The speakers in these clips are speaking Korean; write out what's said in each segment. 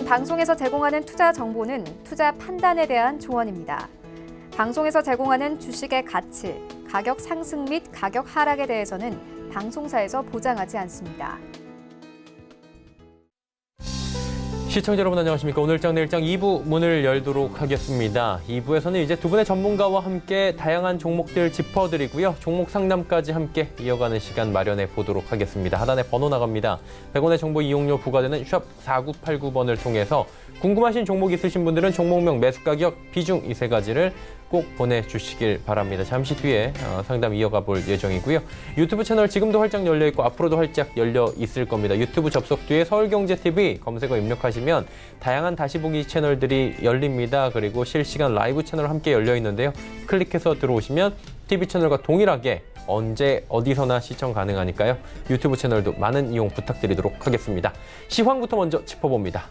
본 방송에서 제공하는 투자 정보는 투자 판단에 대한 조언입니다. 방송에서 제공하는 주식의 가치, 가격 상승 및 가격 하락에 대해서는 방송사에서 보장하지 않습니다. 시청자 여러분 안녕하십니까. 오늘장 내일장 2부 문을 열도록 하겠습니다. 2부에서는 이제 두 분의 전문가와 함께 다양한 종목들 짚어드리고요. 종목 상담까지 함께 이어가는 시간 마련해 보도록 하겠습니다. 하단에 번호 나갑니다. 100원의 정보 이용료 부과되는 샵 4989번을 통해서 궁금하신 종목 있으신 분들은 종목명, 매수가격, 비중 이 세 가지를 꼭 보내주시길 바랍니다. 잠시 뒤에 상담 이어가 볼 예정이고요. 유튜브 채널 지금도 활짝 열려있고 앞으로도 활짝 열려 있을 겁니다. 유튜브 접속 뒤에 서울경제TV 검색어 입력하시면 다양한 다시 보기 채널들이 열립니다. 그리고 실시간 라이브 채널 함께 열려 있는데요. 클릭해서 들어오시면 TV 채널과 동일하게 언제 어디서나 시청 가능하니까요. 유튜브 채널도 많은 이용 부탁드리도록 하겠습니다. 시황부터 먼저 짚어봅니다.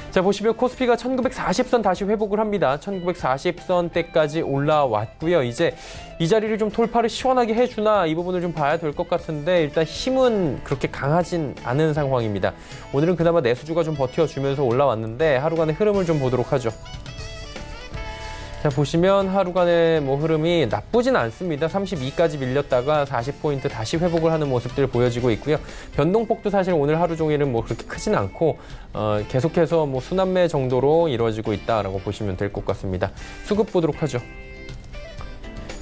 자, 보시면 코스피가 1940선 다시 회복을 합니다. 1940선대까지 올라왔고요. 이제 이 자리를 좀 돌파를 시원하게 해주나 이 부분을 좀 봐야 될 것 같은데 일단 힘은 그렇게 강하진 않은 상황입니다. 오늘은 그나마 내수주가 좀 버텨주면서 올라왔는데 하루간의 흐름을 좀 보도록 하죠. 자, 보시면 하루간의 흐름이 나쁘진 않습니다. 32까지 밀렸다가 40포인트 다시 회복을 하는 모습들 보여지고 있고요. 변동폭도 사실 오늘 하루 종일은 그렇게 크진 않고 계속해서 순환매 정도로 이루어지고 있다라고 보시면 될 것 같습니다. 수급 보도록 하죠.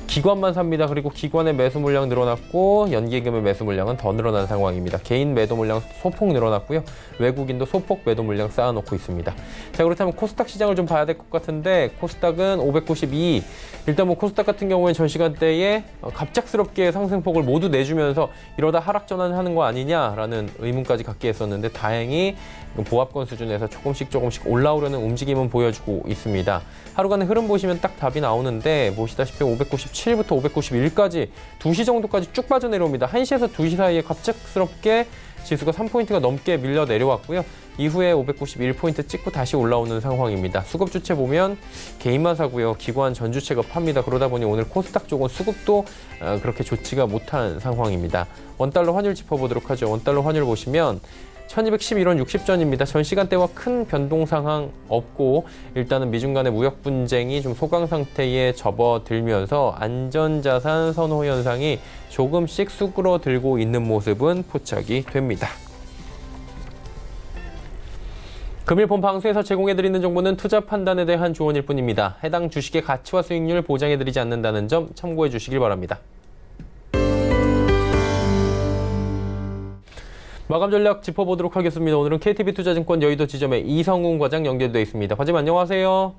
기관만 삽니다. 그리고 기관의 매수 물량 늘어났고 연기금의 매수 물량은 더 늘어난 상황입니다. 개인 매도 물량 소폭 늘어났고요. 외국인도 소폭 매도 물량 쌓아놓고 있습니다. 자, 그렇다면 코스닥 시장을 좀 봐야 될 것 같은데 코스닥은 592. 일단 코스닥 같은 경우에는 전 시간대에 갑작스럽게 상승폭을 모두 내주면서 이러다 하락 전환하는 거 아니냐라는 의문까지 갖게 했었는데 다행히 보합권 수준에서 조금씩 올라오려는 움직임은 보여주고 있습니다. 하루간의 흐름 보시면 딱 답이 나오는데 보시다시피 597부터 591까지 2시 정도까지 쭉 빠져내려옵니다. 1시에서 2시 사이에 갑작스럽게 지수가 3포인트가 넘게 밀려 내려왔고요. 이후에 591포인트 찍고 다시 올라오는 상황입니다. 수급 주체 보면 개인만 사고요. 기관 전 주체가 팝니다. 그러다 보니 오늘 코스닥 쪽은 수급도 그렇게 좋지가 못한 상황입니다. 원달러 환율 짚어보도록 하죠. 원달러 환율 보시면 1211원 60전입니다. 전 시간대와 큰 변동 상황 없고 일단은 미중 간의 무역 분쟁이 좀 소강 상태에 접어들면서 안전자산 선호 현상이 조금씩 수그러들고 있는 모습은 포착이 됩니다. 금일 본 방송에서 제공해드리는 정보는 투자 판단에 대한 조언일 뿐입니다. 해당 주식의 가치와 수익률 보장해드리지 않는다는 점 참고해 주시길 바랍니다. 마감 전략 짚어보도록 하겠습니다. 오늘은 KTB투자증권 여의도 지점의 이성훈 과장 연결되어 있습니다. 과장님 안녕하세요.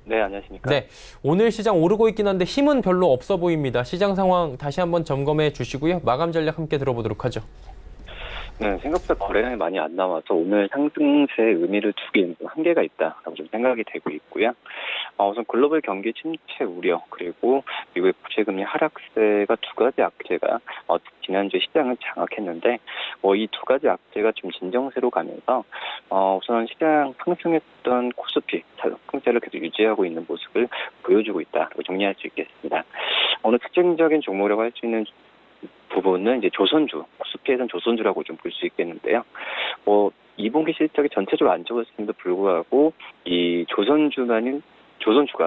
네, 안녕하십니까. 네, 오늘 시장 오르고 있긴 한데 힘은 별로 없어 보입니다. 시장 상황 다시 한번 점검해 주시고요. 마감 전략 함께 들어보도록 하죠. 네, 생각보다 거래량이 많이 안 나와서 오늘 상승세의 의미를 두기엔 한계가 있다라고 좀 생각이 되고 있고요. 우선 글로벌 경기 침체 우려 그리고 미국의 부채금리 하락세가 두 가지 악재가 지난주에 시장을 장악했는데 이 두 가지 악재가 좀 진정세로 가면서 우선 시장 상승했던 코스피 상승세를 계속 유지하고 있는 모습을 보여주고 있다고 정리할 수 있겠습니다. 오늘 특징적인 종목이라고 할 수 있는 부분은 이제 조선주, 코스피에서는 조선주라고 좀 볼 수 있겠는데요. 2분기 실적이 전체적으로 안 좋았음에도 불구하고 이 조선주가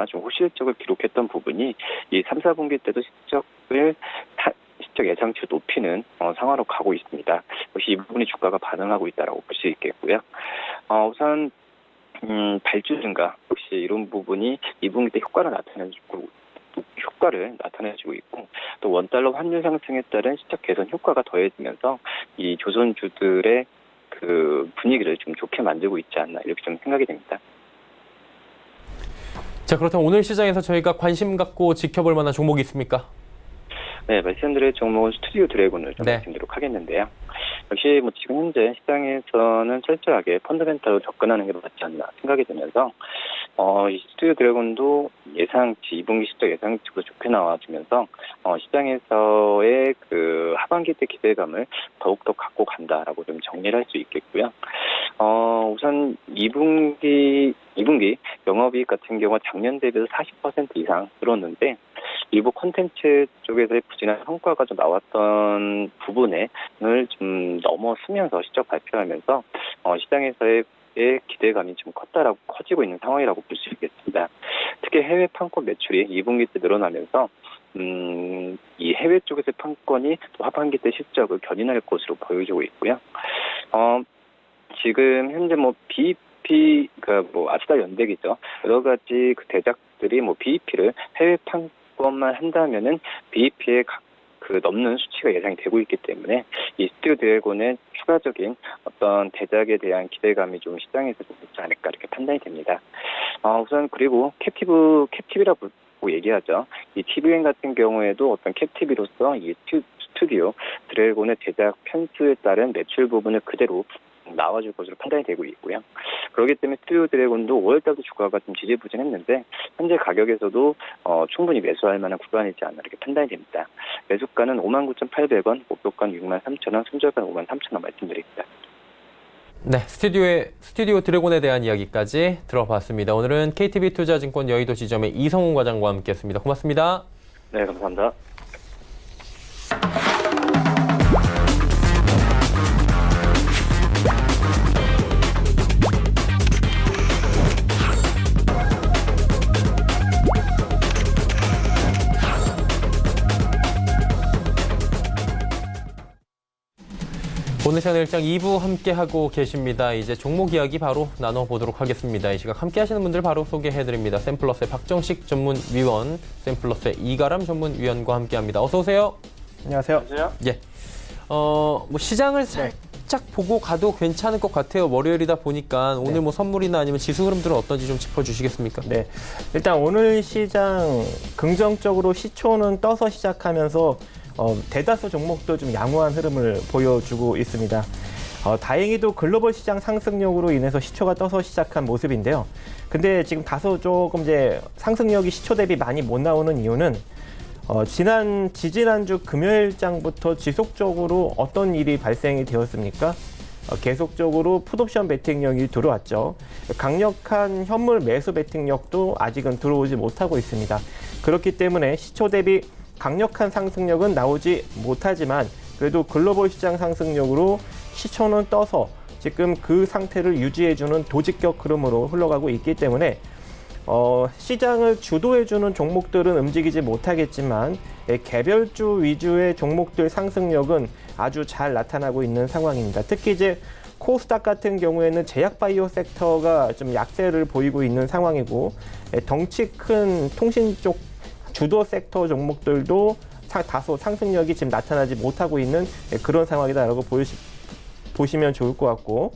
좀 호실적을 기록했던 부분이 이 3, 4분기 때도 실적 예상치 높이는 상황으로 가고 있습니다. 역시 이 부분이 주가가 반응하고 있다라고 볼 수 있겠고요. 우선 발주 증가 역시 이런 부분이 2분기 때 효과를 나타내주고 있고 또 원달러 환율 상승에 따른 실적 개선 효과가 더해지면서 이 조선주들의 그 분위기를 좀 좋게 만들고 있지 않나 이렇게 좀 생각이 됩니다. 자, 그렇다면 오늘 시장에서 저희가 관심 갖고 지켜볼 만한 종목이 있습니까? 네, 말씀드릴 종목은 스튜디오 드래곤을 좀 말씀드리도록 하겠는데요. 역시 지금 현재 시장에서는 철저하게 펀더멘탈로 접근하는 게 맞지 않나 생각이 되면서 이 스튜디오 드래곤도 2분기 실적 예상치보다 좋게 나와주면서 시장에서의 그 하반기 때 기대감을 더욱더 갖고 간다라고 좀 정리를 할 수 있겠고요. 우선 2분기 영업이익 같은 경우 작년 대비해서 40% 이상 늘었는데 일부 콘텐츠 쪽에서의 부진한 성과가 좀 나왔던 부분을 좀 넘어서면서 실적 발표하면서 시장에서의 기대감이 좀 커지고 있는 상황이라고 볼 수 있겠습니다. 특히 해외 판권 매출이 2분기 때 늘어나면서 이 해외 쪽에서 판권이 또 하반기 때 실적을 견인할 것으로 보여지고 있고요. 지금 현재 BEP, 아스타 연대기죠. 여러 가지 그 대작들이 BEP를 해외 판권만 한다면은 BEP의 넘는 수치가 예상이 되고 있기 때문에 이 스튜디오 드래곤의 추가적인 어떤 대작에 대한 기대감이 좀 시장에서 좀 있지 않을까 이렇게 판단이 됩니다. 우선 그리고 캡티브라고 얘기하죠. 이 TVN 같은 경우에도 어떤 캡티브로서 이 스튜디오 드래곤의 제작 편수에 따른 매출 부분을 그대로 나와줄 것으로 판단이 되고 있고요. 그렇기 때문에 스튜디오 드래곤도 5월달도 주가가 좀 지지부진했는데 현재 가격에서도 충분히 매수할 만한 구간이지 않나 이렇게 판단이 됩니다. 매수가는 59,800원, 목표가는 63,000원, 손절가는 53,000원 말씀드립니다. 네, 스튜디오 드래곤에 대한 이야기까지 들어봤습니다. 오늘은 KTB투자증권 여의도 지점의 이성훈 과장과 함께했습니다. 고맙습니다. 네, 감사합니다. 오늘 시간 일장 2부 함께하고 계십니다. 이제 종목 이야기 바로 나눠보도록 하겠습니다. 이 시각 함께하시는 분들 바로 소개해드립니다. 샘플러스의 박정식 전문위원, 샘플러스의 이가람 전문위원과 함께합니다. 어서 오세요. 안녕하세요. 예. 시장을 살짝 보고 가도 괜찮을 것 같아요. 월요일이다 보니까 오늘 선물이나 아니면 지수 흐름들은 어떤지 좀 짚어주시겠습니까? 네. 일단 오늘 시장 긍정적으로 시초는 떠서 시작하면서 대다수 종목도 좀 양호한 흐름을 보여주고 있습니다. 다행히도 글로벌 시장 상승력으로 인해서 시초가 떠서 시작한 모습인데요. 근데 지금 다소 조금 이제 상승력이 시초 대비 많이 못 나오는 이유는 지지난주 금요일장부터 지속적으로 어떤 일이 발생이 되었습니까? 계속적으로 풋옵션 베팅력이 들어왔죠. 강력한 현물 매수 베팅력도 아직은 들어오지 못하고 있습니다. 그렇기 때문에 시초 대비 강력한 상승력은 나오지 못하지만 그래도 글로벌 시장 상승력으로 시초는 떠서 지금 그 상태를 유지해주는 도직격 흐름으로 흘러가고 있기 때문에 시장을 주도해주는 종목들은 움직이지 못하겠지만 개별주 위주의 종목들 상승력은 아주 잘 나타나고 있는 상황입니다. 특히 이제 코스닥 같은 경우에는 제약바이오 섹터가 좀 약세를 보이고 있는 상황이고 덩치 큰 통신 쪽 주도 섹터 종목들도 다소 상승력이 지금 나타나지 못하고 있는 그런 상황이다라고 보시면 좋을 것 같고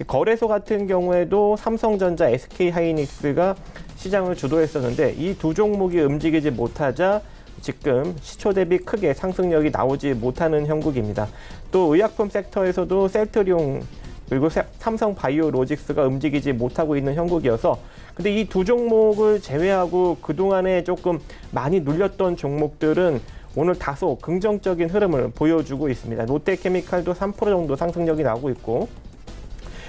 거래소 같은 경우에도 삼성전자, SK하이닉스가 시장을 주도했었는데 이 두 종목이 움직이지 못하자 지금 시초 대비 크게 상승력이 나오지 못하는 형국입니다. 또 의약품 섹터에서도 셀트리온 그리고 삼성바이오로직스가 움직이지 못하고 있는 형국이어서 근데 이 두 종목을 제외하고 그동안에 조금 많이 눌렸던 종목들은 오늘 다소 긍정적인 흐름을 보여주고 있습니다. 롯데케미칼도 3% 정도 상승력이 나오고 있고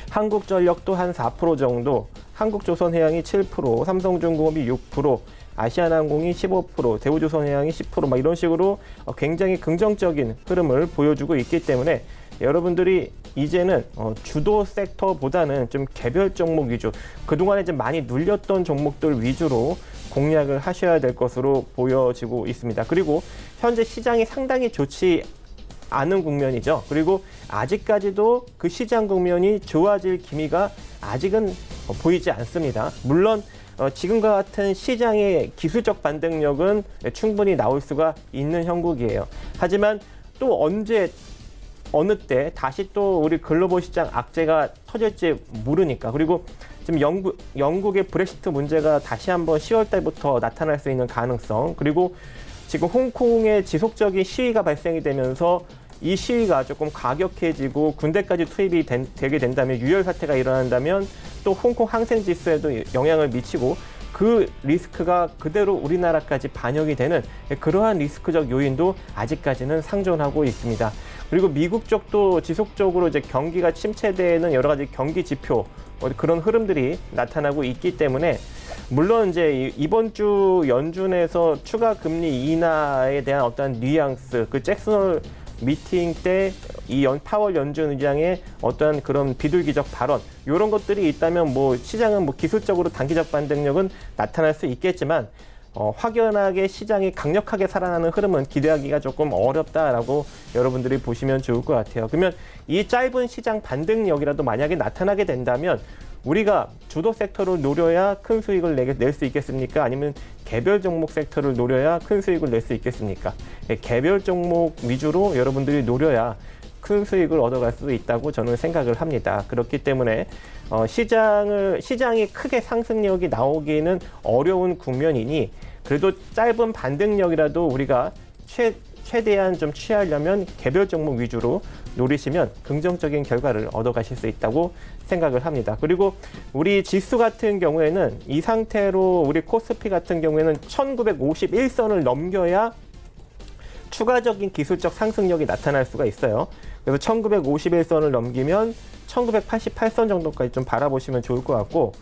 한국전력도 한 4% 정도, 한국조선해양이 7%, 삼성중공업이 6%, 아시아나항공이 15%, 대우조선해양이 10% 막 이런 식으로 굉장히 긍정적인 흐름을 보여주고 있기 때문에 여러분들이 이제는 주도 섹터보다는 좀 개별 종목 위주, 그동안에 좀 많이 눌렸던 종목들 위주로 공략을 하셔야 될 것으로 보여지고 있습니다. 그리고 현재 시장이 상당히 좋지 않은 국면이죠. 그리고 아직까지도 그 시장 국면이 좋아질 기미가 아직은 보이지 않습니다. 물론 지금과 같은 시장의 기술적 반등력은 충분히 나올 수가 있는 형국이에요. 하지만 또 언제 어느 때 다시 또 우리 글로벌 시장 악재가 터질지 모르니까 그리고 지금 영국의 브렉시트 문제가 다시 한번 10월 달부터 나타날 수 있는 가능성 그리고 지금 홍콩의 지속적인 시위가 발생이 되면서 이 시위가 조금 과격해지고 군대까지 투입이 되게 된다면 유혈 사태가 일어난다면 또 홍콩 항생 지수에도 영향을 미치고 그 리스크가 그대로 우리나라까지 반영이 되는 그러한 리스크적 요인도 아직까지는 상존하고 있습니다. 그리고 미국 쪽도 지속적으로 이제 경기가 침체되는 여러 가지 경기 지표 그런 흐름들이 나타나고 있기 때문에 물론 이제 이번 주 연준에서 추가 금리 인하에 대한 어떤 뉘앙스, 그 잭슨 홀 미팅 때 이 파월 연준 의장의 어떠한 그런 비둘기적 발언 이런 것들이 있다면 뭐 시장은 뭐 기술적으로 단기적 반등력은 나타날 수 있겠지만 확연하게 시장이 강력하게 살아나는 흐름은 기대하기가 조금 어렵다라고 여러분들이 보시면 좋을 것 같아요. 그러면 이 짧은 시장 반등력이라도 만약에 나타나게 된다면 우리가 주도 섹터를 노려야 큰 수익을 낼 수 있겠습니까? 아니면 개별 종목 섹터를 노려야 큰 수익을 낼 수 있겠습니까? 개별 종목 위주로 여러분들이 노려야 큰 수익을 얻어갈 수 있다고 저는 생각을 합니다. 그렇기 때문에 시장이 크게 상승력이 나오기는 어려운 국면이니 그래도 짧은 반등력이라도 우리가 최대한 좀 취하려면 개별 종목 위주로 노리시면 긍정적인 결과를 얻어가실 수 있다고 생각을 합니다. 그리고 우리 지수 같은 경우에는 이 상태로 우리 코스피 같은 경우에는 1951선을 넘겨야 추가적인 기술적 상승력이 나타날 수가 있어요. 그래서 1951선을 넘기면 1988선 정도까지 좀 바라보시면 좋을 것 같고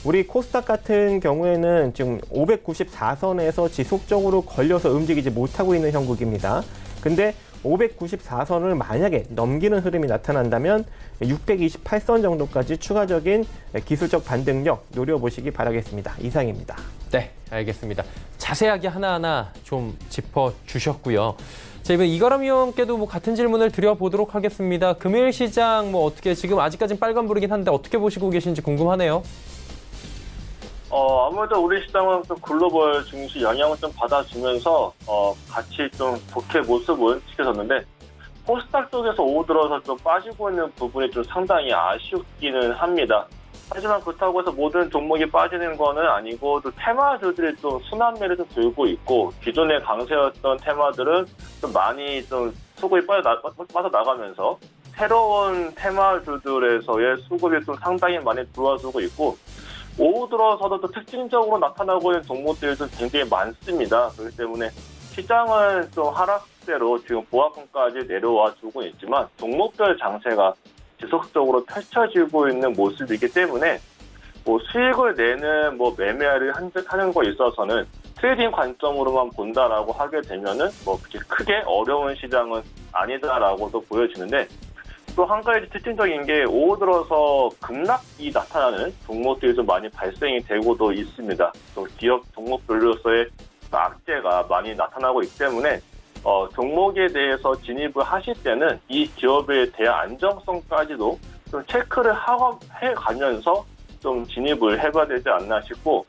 우리 코스닥 같은 경우에는 지금 594선에서 지속적으로 걸려서 움직이지 못하고 있는 형국입니다. 근데 594선을 만약에 넘기는 흐름이 나타난다면 628선 정도까지 추가적인 기술적 반등력 노려보시기 바라겠습니다. 이상입니다. 네, 알겠습니다. 자세하게 하나하나 좀 짚어주셨고요. 자, 이번 이가람 위원께도 뭐 같은 질문을 드려보도록 하겠습니다. 금요일 시장 뭐 어떻게 지금 아직까지는 빨간불이긴 한데 어떻게 보시고 계신지 궁금하네요. 아무래도 우리 시장은 좀 글로벌 증시 영향을 좀 받아주면서 같이 좀 좋게 모습을 지켜졌는데 코스닥 쪽에서 오후 들어서 좀 빠지고 있는 부분이 좀 상당히 아쉽기는 합니다. 하지만 그렇다고 해서 모든 종목이 빠지는 거는 아니고 또 테마주들이 좀 순환매를 좀 들고 있고 기존에 강세였던 테마들은 좀 많이 좀 수급이 빠져나가면서 새로운 테마주들에서의 수급이 좀 상당히 많이 들어와주고 있고 오후 들어서도 또 특징적으로 나타나고 있는 종목들이 좀 굉장히 많습니다. 그렇기 때문에 시장은 좀 하락세로 지금 보합권까지 내려와 주고 있지만 종목별 장세가 지속적으로 펼쳐지고 있는 모습이기 때문에 뭐 수익을 내는 뭐 매매를 하는 거에 있어서는 트레이딩 관점으로만 본다라고 하게 되면은 뭐 그렇게 크게 어려운 시장은 아니다라고도 보여지는데 또 한 가지 특징적인 게 오후 들어서 급락이 나타나는 종목들이 좀 많이 발생이 되고도 있습니다. 또 기업 종목별로서의 악재가 많이 나타나고 있기 때문에 종목에 대해서 진입을 하실 때는 이 기업에 대한 안정성까지도 좀 체크를 해가면서 좀 진입을 해봐야 되지 않나 싶고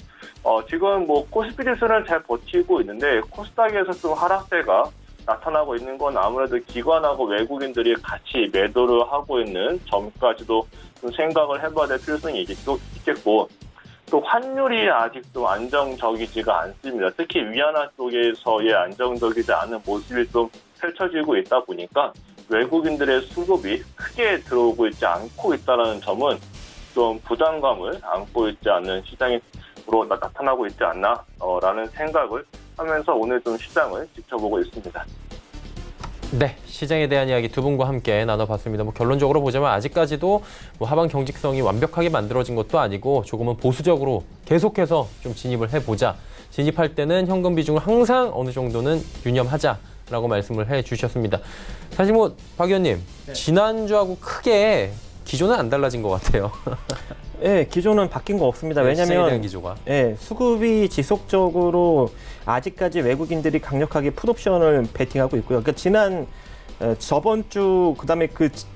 지금 뭐 코스피 지수는 잘 버티고 있는데 코스닥에서 좀 하락세가 나타나고 있는 건 아무래도 기관하고 외국인들이 같이 매도를 하고 있는 점까지도 좀 생각을 해봐야 될 필요성이 있겠고 또 환율이 아직 좀 안정적이지가 않습니다. 특히 위안화 쪽에서의 안정적이지 않은 모습이 좀 펼쳐지고 있다 보니까 외국인들의 수급이 크게 들어오고 있지 않고 있다는 점은 좀 부담감을 안고 있지 않는 시장으로 나타나고 있지 않나라는 생각을 하면서 오늘 좀 시장을 지켜보고 있습니다. 네, 시장에 대한 이야기 두 분과 함께 나눠봤습니다. 뭐 결론적으로 보자면 아직까지도 뭐 하방 경직성이 완벽하게 만들어진 것도 아니고 조금은 보수적으로 계속해서 좀 진입을 해보자. 진입할 때는 현금 비중을 항상 어느 정도는 유념하자라고 말씀을 해주셨습니다. 사실 뭐 박 의원님, 네. 지난주하고 크게 기조는 안 달라진 것 같아요. 네, 기조는 바뀐 거 없습니다. 왜냐하면 수급이 지속적으로 아직까지 외국인들이 강력하게 풋옵션을 베팅하고 있고요. 그러니까 저번 주 그다음에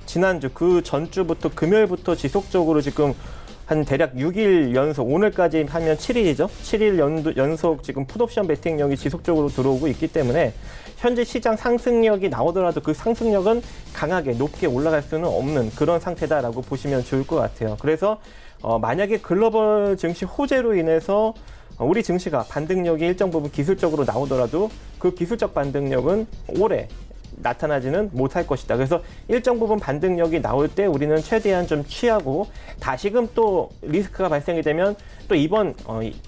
지난주 그 전주부터 금요일부터 지속적으로 지금 한 대략 6일 연속 오늘까지 하면 7일이죠. 7일 연속 지금 풋옵션 베팅력이 지속적으로 들어오고 있기 때문에 현재 시장 상승력이 나오더라도 그 상승력은 강하게 높게 올라갈 수는 없는 그런 상태다라고 보시면 좋을 것 같아요. 그래서 만약에 글로벌 증시 호재로 인해서 우리 증시가 반등력이 일정 부분 기술적으로 나오더라도 그 기술적 반등력은 오래 나타나지는 못할 것이다. 그래서 일정 부분 반등력이 나올 때 우리는 최대한 좀 취하고 다시금 또 리스크가 발생이 되면 또 이번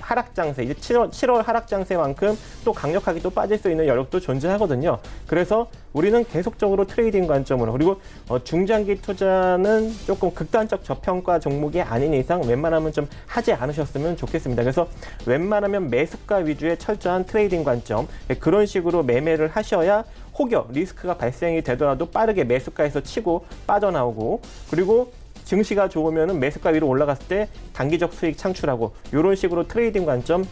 하락 장세, 이제 7월 하락 장세만큼 또 강력하게 또 빠질 수 있는 여력도 존재하거든요. 그래서 우리는 계속적으로 트레이딩 관점으로 그리고 중장기 투자는 조금 극단적 저평가 종목이 아닌 이상 웬만하면 좀 하지 않으셨으면 좋겠습니다. 그래서 웬만하면 매수가 위주의 철저한 트레이딩 관점 그런 식으로 매매를 하셔야 혹여 리스크가 발생이 되더라도 빠르게 매수가에서 치고 빠져나오고, 그리고 증시가 좋으면 매수가 위로 올라갔을 때 단기적 수익 창출하고, 이런 식으로 트레이딩 관점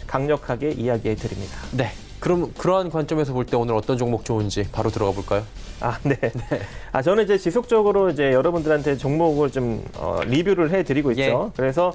강력하게 이야기해 드립니다. 네. 그럼 그러한 관점에서 볼 때 오늘 어떤 종목 좋은지 바로 들어가 볼까요? 네. 저는 이제 지속적으로 이제 여러분들한테 종목을 좀 리뷰를 해드리고 있죠. 예. 그래서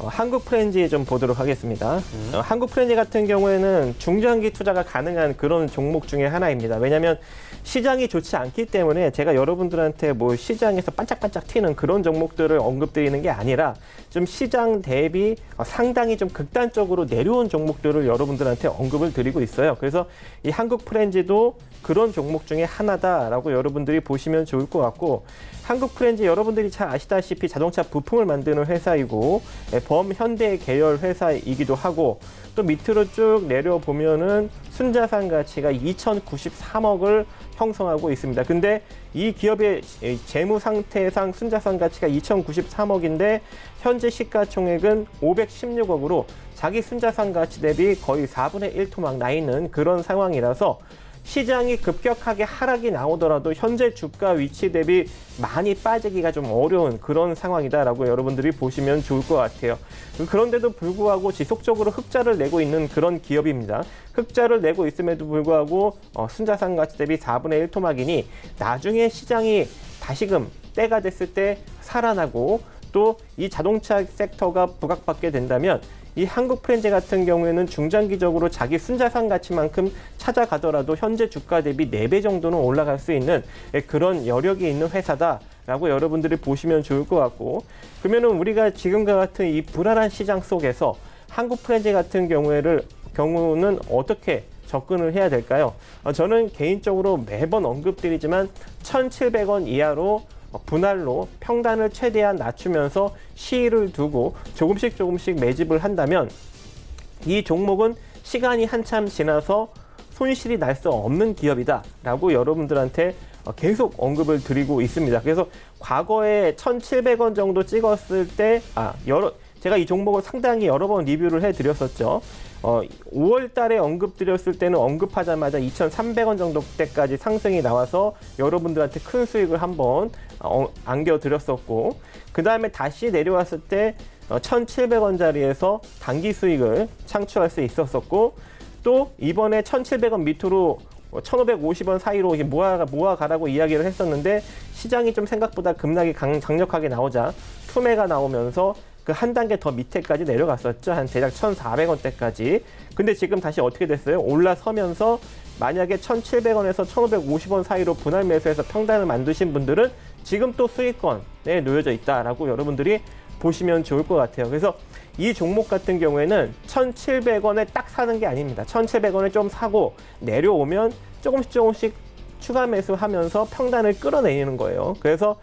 한국 프렌지 좀 보도록 하겠습니다. 한국 프렌지 같은 경우에는 중장기 투자가 가능한 그런 종목 중에 하나입니다. 왜냐하면 시장이 좋지 않기 때문에 제가 여러분들한테 뭐 시장에서 반짝반짝 튀는 그런 종목들을 언급드리는 게 아니라 좀 시장 대비 상당히 좀 극단적으로 내려온 종목들을 여러분들한테 언급을 드리고 있어요. 그래서 이 한국 프렌지도 그런 종목 중에 하나다라고 여러분들이 보시면 좋을 것 같고, 한국 프렌지 여러분들이 잘 아시다시피 자동차 부품을 만드는 회사이고 범현대 계열 회사이기도 하고, 또 밑으로 쭉 내려보면은 순자산 가치가 2,093억을 형성하고 있습니다. 근데 이 기업의 재무 상태상 순자산 가치가 2,093억인데 현재 시가총액은 516억으로 자기 순자산 가치 대비 거의 4분의 1 토막 나 있는 그런 상황이라서, 시장이 급격하게 하락이 나오더라도 현재 주가 위치 대비 많이 빠지기가 좀 어려운 그런 상황이다라고 여러분들이 보시면 좋을 것 같아요. 그런데도 불구하고 지속적으로 흑자를 내고 있는 그런 기업입니다. 흑자를 내고 있음에도 불구하고 순자산 가치 대비 4분의 1 토막이니 나중에 시장이 다시금 때가 됐을 때 살아나고, 또 이 자동차 섹터가 부각받게 된다면 이 한국 프렌지 같은 경우에는 중장기적으로 자기 순자산 가치만큼 찾아가더라도 현재 주가 대비 4배 정도는 올라갈 수 있는 그런 여력이 있는 회사다라고 여러분들이 보시면 좋을 것 같고, 그러면은 우리가 지금과 같은 이 불안한 시장 속에서 한국 프렌지 같은 경우는 어떻게 접근을 해야 될까요? 저는 개인적으로 매번 언급드리지만 1,700원 이하로 분할로 평단을 최대한 낮추면서 시일을 두고 조금씩 매집을 한다면 이 종목은 시간이 한참 지나서 손실이 날 수 없는 기업이다 라고 여러분들한테 계속 언급을 드리고 있습니다. 그래서 과거에 1,700원 정도 찍었을 때 제가 이 종목을 상당히 여러 번 리뷰를 해드렸었죠. 5월 달에 언급드렸을 때는 언급하자마자 2,300원 정도 때까지 상승이 나와서 여러분들한테 큰 수익을 한번 안겨드렸었고, 그 다음에 다시 내려왔을 때 1,700원짜리에서 단기 수익을 창출할 수 있었었고, 또 이번에 1,700원 밑으로 1,550원 사이로 모아가라고 이야기를 했었는데, 시장이 좀 생각보다 급락이 강력하게 나오자 투매가 나오면서 그 한 단계 더 밑에까지 내려갔었죠. 한 대략 1,400원대까지. 근데 지금 다시 어떻게 됐어요? 올라서면서 만약에 1,700원에서 1,550원 사이로 분할 매수해서 평단을 만드신 분들은 지금 또 수익권에 놓여져 있다라고 여러분들이 보시면 좋을 것 같아요. 그래서 이 종목 같은 경우에는 1,700원에 딱 사는 게 아닙니다. 1,700원에 좀 사고 내려오면 조금씩 추가 매수하면서 평단을 끌어내리는 거예요. 그래서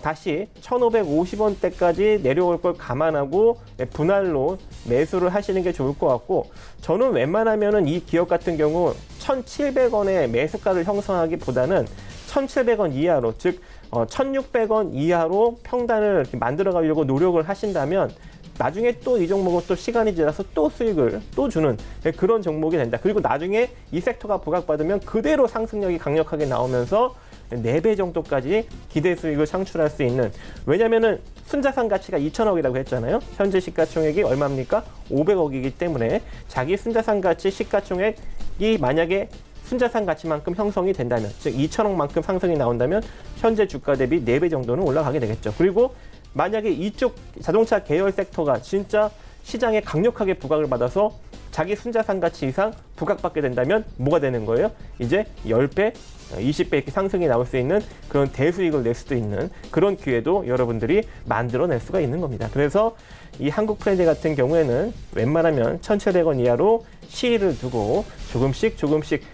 다시 1,550원대까지 내려올 걸 감안하고 분할로 매수를 하시는 게 좋을 것 같고, 저는 웬만하면은 이 기업 같은 경우 1,700원의 매수가를 형성하기보다는 1,700원 이하로, 즉 1,600원 이하로 평단을 만들어 가려고 노력을 하신다면 나중에 또 이 종목은 또 시간이 지나서 또 수익을 또 주는 그런 종목이 된다. 그리고 나중에 이 섹터가 부각받으면 그대로 상승력이 강력하게 나오면서 4배 정도까지 기대 수익을 창출할 수 있는, 왜냐면은 순자산 가치가 2,000억이라고 했잖아요. 현재 시가총액이 얼마입니까? 500억이기 때문에 자기 순자산 가치 시가총액이 만약에 순자산 가치만큼 형성이 된다면, 즉 2,000억만큼 상승이 나온다면 현재 주가 대비 4배 정도는 올라가게 되겠죠. 그리고 만약에 이쪽 자동차 계열 섹터가 진짜 시장에 강력하게 부각을 받아서 자기 순자산 가치 이상 부각받게 된다면 뭐가 되는 거예요? 이제 10배, 20배 이렇게 상승이 나올 수 있는 그런 대수익을 낼 수도 있는 그런 기회도 여러분들이 만들어낼 수가 있는 겁니다. 그래서 이 한국 프렌즈 같은 경우에는 웬만하면 1,700원 이하로 시일을 두고 조금씩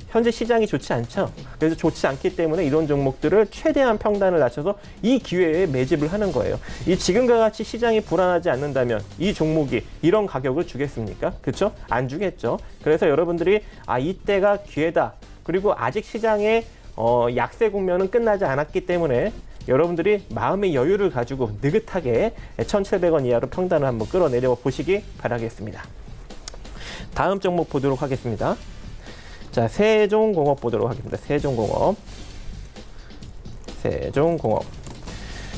현재 시장이 좋지 않죠. 그래서 좋지 않기 때문에 이런 종목들을 최대한 평단을 낮춰서 이 기회에 매집을 하는 거예요. 이 지금과 같이 시장이 불안하지 않는다면 이 종목이 이런 가격을 주겠습니까? 그렇죠? 안 주겠죠. 그래서 여러분들이 이때가 기회다. 그리고 아직 시장의 약세 국면은 끝나지 않았기 때문에 여러분들이 마음의 여유를 가지고 느긋하게 1,700원 이하로 평단을 한번 끌어내려 보시기 바라겠습니다. 다음 종목 보도록 하겠습니다. 자, 세종공업 보도록 하겠습니다. 세종공업.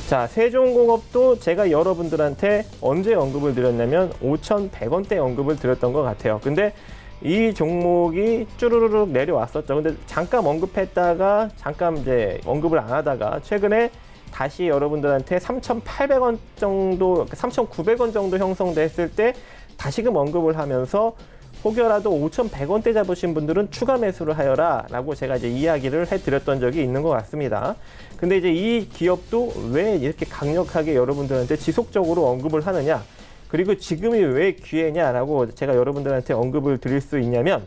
자, 세종공업도 제가 여러분들한테 언제 언급을 드렸냐면 5,100원대 언급을 드렸던 것 같아요. 근데 이 종목이 쭈루루룩 내려왔었죠. 근데 잠깐 언급했다가 잠깐 이제 언급을 안 하다가 최근에 다시 여러분들한테 3,800원 정도, 3,900원 정도 형성됐을 때 다시금 언급을 하면서 혹여라도 5,100원대 잡으신 분들은 추가 매수를 하여라 라고 제가 이제 이야기를 해드렸던 적이 있는 것 같습니다. 근데 이제 이 기업도 왜 이렇게 강력하게 여러분들한테 지속적으로 언급을 하느냐, 그리고 지금이 왜 기회냐라고 제가 여러분들한테 언급을 드릴 수 있냐면,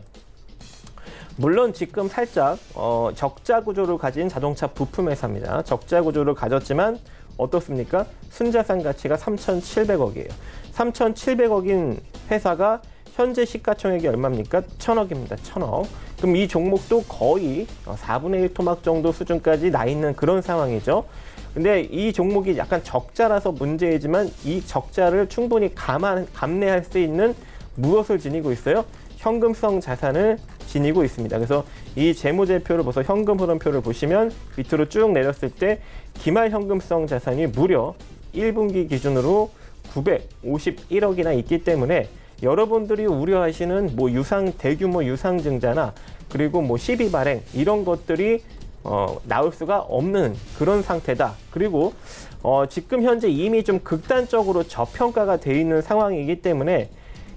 물론 지금 살짝 적자 구조를 가진 자동차 부품 회사입니다. 적자 구조를 가졌지만 어떻습니까? 순자산 가치가 3,700억이에요. 3,700억인 회사가 현재 시가총액이 얼마입니까? 1,000억입니다. 1,000억. 그럼 이 종목도 거의 4분의 1 토막 정도 수준까지 나 있는 그런 상황이죠. 근데 이 종목이 약간 적자라서 문제이지만 이 적자를 충분히 감내할 수 있는 무엇을 지니고 있어요? 현금성 자산을 지니고 있습니다. 그래서 이 재무제표를 보서 현금 흐름표를 보시면 밑으로 쭉 내렸을 때 기말 현금성 자산이 무려 1분기 기준으로 951억이나 있기 때문에 여러분들이 우려하시는 뭐 대규모 유상증자나 그리고 뭐 시비 발행 이런 것들이 나올 수가 없는 그런 상태다. 그리고 지금 현재 이미 좀 극단적으로 저평가가 돼 있는 상황이기 때문에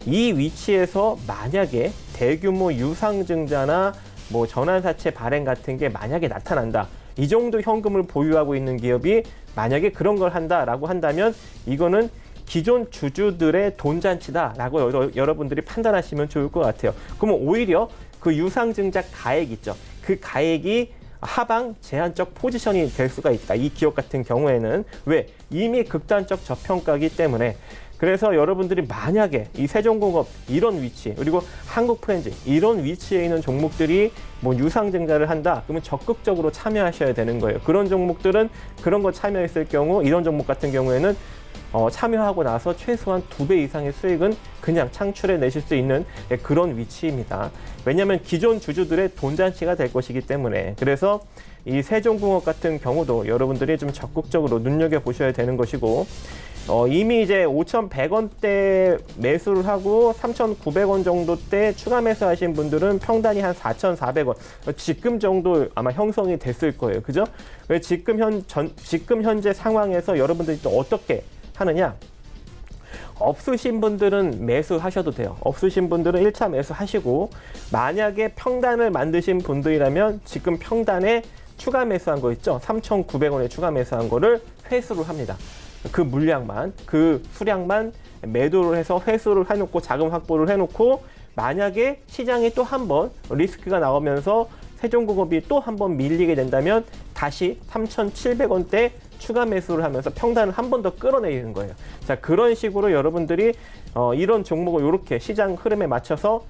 이 위치에서 만약에 대규모 유상증자나 뭐 전환사채 발행 같은 게 만약에 나타난다. 이 정도 현금을 보유하고 있는 기업이 만약에 그런 걸 한다라고 한다면 이거는 기존 주주들의 돈잔치다라고 여러분들이 판단하시면 좋을 것 같아요. 그러면 오히려 그 유상증자 가액 있죠. 그 가액이 하방 제한적 포지션이 될 수가 있다. 이 기업 같은 경우에는. 왜? 이미 극단적 저평가이기 때문에. 그래서 여러분들이 만약에 이 세종공업 이런 위치, 그리고 한국프렌즈 이런 위치에 있는 종목들이 뭐 유상증자를 한다, 그러면 적극적으로 참여하셔야 되는 거예요. 그런 종목들은 그런 거 참여했을 경우, 이런 종목 같은 경우에는 참여하고 나서 최소한 2배 이상의 수익은 그냥 창출해 내실 수 있는 그런 위치입니다. 왜냐하면 기존 주주들의 돈잔치가 될 것이기 때문에. 그래서 이 세종공업 같은 경우도 여러분들이 좀 적극적으로 눈여겨보셔야 되는 것이고, 이미 이제 5,100원대 매수를 하고 3,900원 정도 때 추가 매수하신 분들은 평단이 한 4,400원 지금 정도 아마 형성이 됐을 거예요. 그죠? 지금 현재 상황에서 여러분들이 또 어떻게 하느냐? 없으신 분들은 매수하셔도 돼요. 없으신 분들은 1차 매수하시고, 만약에 평단을 만드신 분들이라면 지금 평단에 추가 매수한 거 있죠? 3,900원에 추가 매수한 거를 회수를 합니다. 그 물량만, 그 수량만 매도를 해서 회수를 해놓고 자금 확보를 해놓고, 만약에 시장이 또 한 번 리스크가 나오면서 세종공업이 또 한 번 밀리게 된다면 다시 3,700원대 추가 매수를 하면서 평단을 한 번 더 끌어내리는 거예요. 자, 그런 식으로 여러분들이 이런 종목을 이렇게 시장 흐름에 맞춰서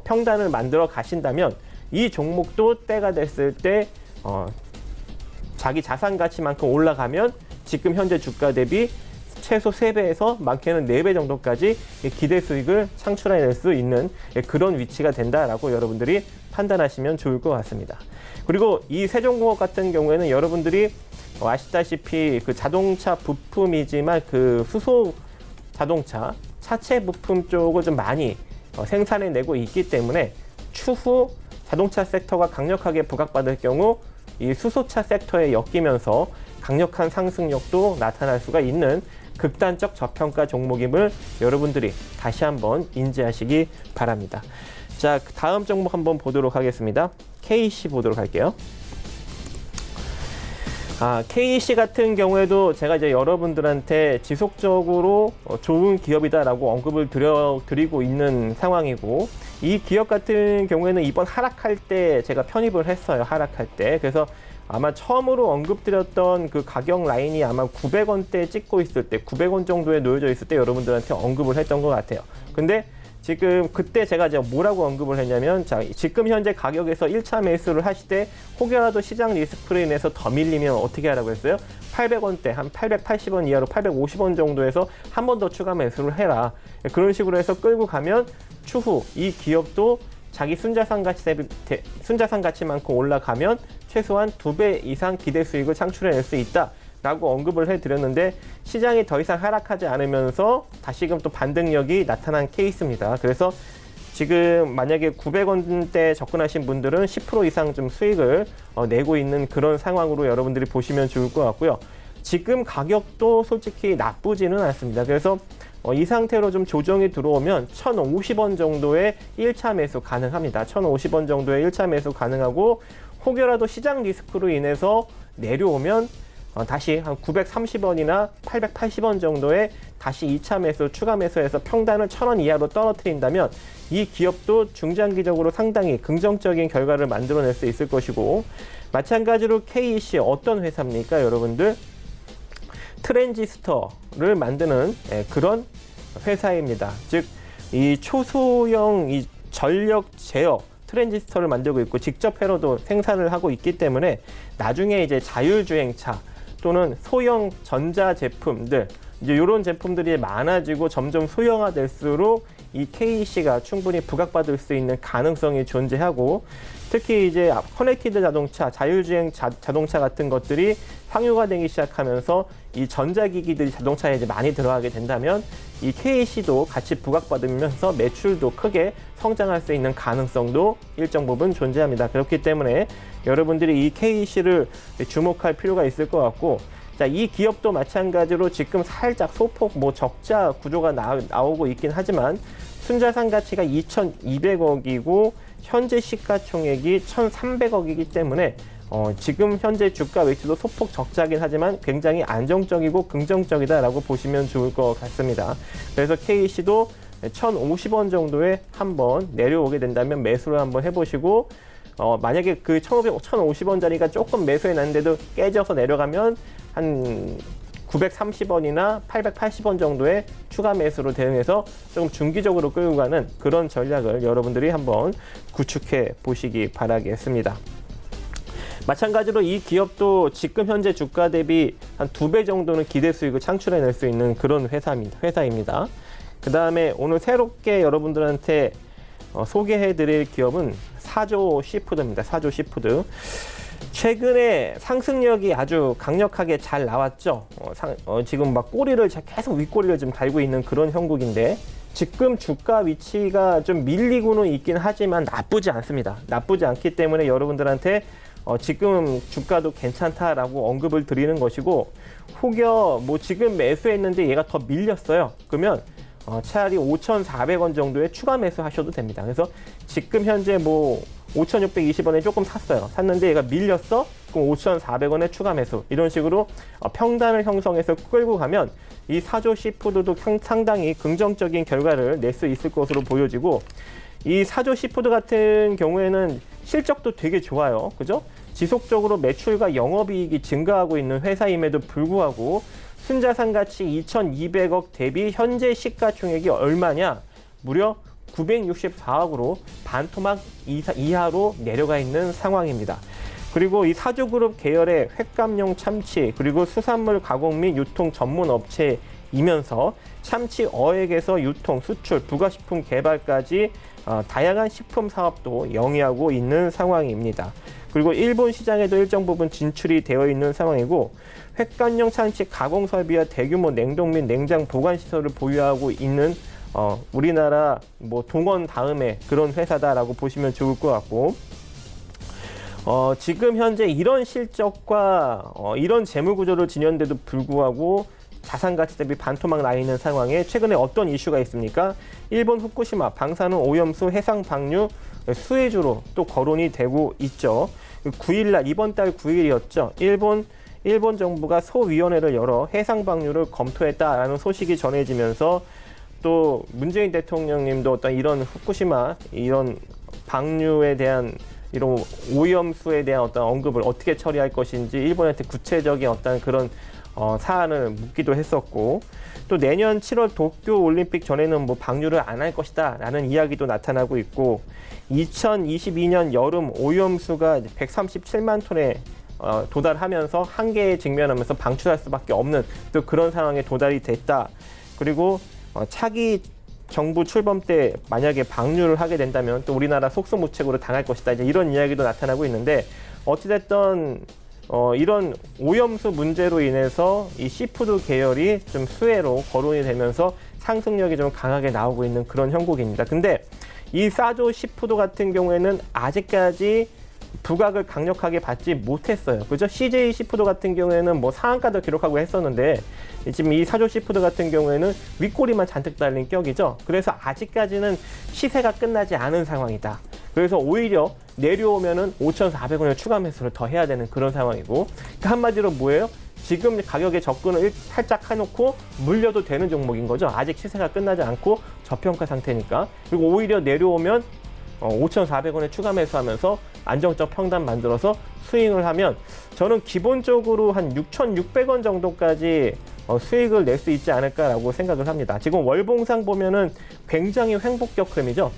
평단을 만들어 가신다면 이 종목도 때가 됐을 때 자기 자산 가치만큼 올라가면 지금 현재 주가 대비 최소 3배에서 많게는 4배 정도까지 기대 수익을 창출해낼 수 있는 그런 위치가 된다라고 여러분들이 판단하시면 좋을 것 같습니다. 그리고 이 세종공업 같은 경우에는 여러분들이 아시다시피 그 자동차 부품이지만 그 수소 자동차 차체 부품 쪽을 좀 많이 생산해내고 있기 때문에 추후 자동차 섹터가 강력하게 부각받을 경우 이 수소차 섹터에 엮이면서 강력한 상승력도 나타날 수가 있는 극단적 저평가 종목임을 여러분들이 다시 한번 인지하시기 바랍니다. 자, 다음 종목 한번 보도록 하겠습니다. KC 보도록 할게요. KC 같은 경우에도 제가 이제 여러분들한테 지속적으로 좋은 기업이다라고 언급을 드리고 있는 상황이고, 이 기업 같은 경우에는 이번 하락할 때 제가 편입을 했어요. 하락할 때. 그래서 아마 처음으로 언급드렸던 그 가격 라인이 아마 900원대 찍고 있을 때, 900원 정도에 놓여져 있을 때 여러분들한테 언급을 했던 것 같아요. 근데 지금 그때 제가 이제 뭐라고 언급을 했냐면, 자, 지금 현재 가격에서 1차 매수를 하실 때 혹여라도 시장 리스크로 인해서 더 밀리면 어떻게 하라고 했어요? 800원대, 한 880원 이하로 850원 정도에서 한 번 더 추가 매수를 해라. 그런 식으로 해서 끌고 가면 추후 이 기업도 자기 순자산 가치만큼 올라가면 최소한 2배 이상 기대 수익을 창출해낼 수 있다라고 언급을 해드렸는데 시장이 더 이상 하락하지 않으면서 다시금 또 반등력이 나타난 케이스입니다. 그래서 지금 만약에 900원대 접근하신 분들은 10% 이상 좀 수익을 내고 있는 그런 상황으로 여러분들이 보시면 좋을 것 같고요. 지금 가격도 솔직히 나쁘지는 않습니다. 그래서 이 상태로 좀 조정이 들어오면 1,050원 정도의 1차 매수 가능합니다. 1,050원 정도의 1차 매수 가능하고 혹여라도 시장 리스크로 인해서 내려오면 다시 한 930원이나 880원 정도에 다시 2차 매수, 추가 매수해서 평단을 1,000원 이하로 떨어뜨린다면 이 기업도 중장기적으로 상당히 긍정적인 결과를 만들어낼 수 있을 것이고, 마찬가지로 KEC 어떤 회사입니까, 여러분들? 트랜지스터를 만드는 그런 회사입니다. 즉, 이 초소형 이 전력 제어 트랜지스터를 만들고 있고 직접 회로도 생산을 하고 있기 때문에 나중에 이제 자율주행차 또는 소형 전자 제품들, 이제 이런 제품들이 많아지고 점점 소형화될수록 이 KEC가 충분히 부각받을 수 있는 가능성이 존재하고, 특히 이제 커넥티드 자동차, 자율주행 자동차 같은 것들이 상용화 되기 시작하면서 이 전자기기들이 자동차에 이제 많이 들어가게 된다면 이 KEC도 같이 부각받으면서 매출도 크게 성장할 수 있는 가능성도 일정 부분 존재합니다. 그렇기 때문에 여러분들이 이 KEC를 주목할 필요가 있을 것 같고, 자, 이 기업도 마찬가지로 지금 살짝 소폭 적자 구조가 나오고 있긴 하지만 순자산 가치가 2,200억이고 현재 시가총액이 1,300억이기 때문에 지금 현재 주가 위치도 소폭 적자긴 하지만 굉장히 안정적이고 긍정적이다라고 보시면 좋을 것 같습니다. 그래서 KEC도 1,050원 정도에 한번 내려오게 된다면 매수를 한번 해보시고, 만약에 그 1,050원짜리가 조금 매수해 놨는데도 깨져서 내려가면 한 930원이나 880원 정도의 추가 매수로 대응해서 좀 중기적으로 끌고 가는 그런 전략을 여러분들이 한번 구축해 보시기 바라겠습니다. 마찬가지로 이 기업도 지금 현재 주가 대비 한 2배 정도는 기대 수익을 창출해낼 수 있는 그런 회사입니다. 그 다음에 오늘 새롭게 여러분들한테 소개해드릴 기업은 사조 시푸드입니다. 사조 시푸드. 최근에 상승력이 아주 강력하게 잘 나왔죠. 지금 막 계속 윗꼬리를 좀 달고 있는 그런 형국인데, 지금 주가 위치가 좀 밀리고는 있긴 하지만 나쁘지 않습니다. 나쁘지 않기 때문에 여러분들한테 지금 주가도 괜찮다라고 언급을 드리는 것이고, 혹여 지금 매수했는데 얘가 더 밀렸어요. 그러면 차라리 5,400원 정도의 추가 매수 하셔도 됩니다. 그래서 지금 현재 5,620원에 조금 샀는데 얘가 밀렸어? 그럼 5,400원에 추가 매수. 이런 식으로 평단을 형성해서 끌고 가면 이 사조 시푸드도 상당히 긍정적인 결과를 낼 수 있을 것으로 보여지고, 이 사조 시푸드 같은 경우에는 실적도 되게 좋아요. 그죠? 지속적으로 매출과 영업이익이 증가하고 있는 회사임에도 불구하고 순자산 가치 2,200억 대비 현재 시가총액이 얼마냐? 무려 964억으로 반토막 이하로 내려가 있는 상황입니다. 그리고 이 사조그룹 계열의 횟감용 참치, 그리고 수산물 가공 및 유통 전문 업체이면서 참치 어획에서 유통, 수출, 부가식품 개발까지 다양한 식품 사업도 영위하고 있는 상황입니다. 그리고 일본 시장에도 일정 부분 진출이 되어 있는 상황이고, 횟감용 참치 가공 설비와 대규모 냉동 및 냉장 보관 시설을 보유하고 있는 우리나라 동원 다음에 그런 회사다라고 보시면 좋을 것 같고, 지금 현재 이런 실적과 이런 재무 구조를 지녔는데도 불구하고 자산 가치 대비 반토막 나 있는 상황에 최근에 어떤 이슈가 있습니까? 일본 후쿠시마 방사능 오염수 해상 방류 수혜주로 또 거론이 되고 있죠. 9일날, 이번 달 9일이었죠. 일본 정부가 소위원회를 열어 해상 방류를 검토했다라는 소식이 전해지면서, 또 문재인 대통령님도 어떤 이런 후쿠시마 이런 방류에 대한 이런 오염수에 대한 어떤 언급을 어떻게 처리할 것인지 일본한테 구체적인 어떤 그런 사안을 묻기도 했었고, 또 내년 7월 도쿄 올림픽 전에는 방류를 안 할 것이다 라는 이야기도 나타나고 있고, 2022년 여름 오염수가 137만 톤에 도달하면서 한계에 직면하면서 방출할 수밖에 없는 또 그런 상황에 도달이 됐다. 그리고 차기 정부 출범 때 만약에 방류를 하게 된다면 또 우리나라 속수무책으로 당할 것이다. 이제 이런 이야기도 나타나고 있는데 어찌됐든 이런 오염수 문제로 인해서 이 시푸드 계열이 좀 수혜로 거론이 되면서 상승력이 좀 강하게 나오고 있는 그런 형국입니다. 근데 이 싸조 시푸드 같은 경우에는 아직까지 부각을 강력하게 받지 못했어요. 그죠? CJ 시푸드 같은 경우에는 뭐 상한가도 기록하고 했었는데 지금 이 사조 시푸드 같은 경우에는 윗꼬리만 잔뜩 달린 격이죠. 그래서 아직까지는 시세가 끝나지 않은 상황이다. 그래서 오히려 내려오면은 5,400원의 추가 매수를 더 해야 되는 그런 상황이고, 그러니까 한마디로 뭐예요? 지금 가격에 접근을 살짝 해놓고 물려도 되는 종목인 거죠. 아직 시세가 끝나지 않고 저평가 상태니까. 그리고 오히려 내려오면 5,400원에 추가 매수하면서 안정적 평단 만들어서 스윙을 하면 저는 기본적으로 한 6,600원 정도까지 수익을 낼 수 있지 않을까라고 생각을 합니다. 지금 월봉상 보면은 굉장히 횡보격 흐름이죠.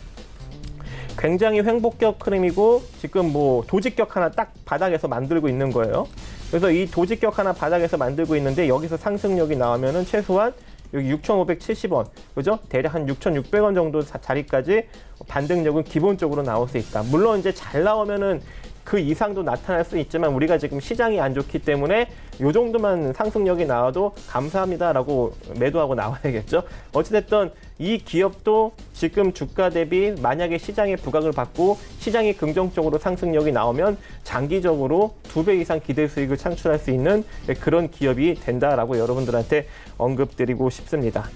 굉장히 횡보격 흐름이고 지금 뭐 도직격 하나 딱 바닥에서 만들고 있는 거예요. 그래서 이 도직격 하나 바닥에서 만들고 있는데 여기서 상승력이 나오면은 최소한 여기 6,570원, 그죠? 대략 한 6,600원 정도 자리까지 반등력은 기본적으로 나올 수 있다. 물론 이제 잘 나오면은 그 이상도 나타날 수 있지만 우리가 지금 시장이 안 좋기 때문에 요 정도만 상승력이 나와도 감사합니다라고 매도하고 나와야겠죠. 어찌됐든 이 기업도 지금 주가 대비 만약에 시장의 부각을 받고 시장이 긍정적으로 상승력이 나오면 장기적으로 2배 이상 기대 수익을 창출할 수 있는 그런 기업이 된다라고 여러분들한테 언급드리고 싶습니다.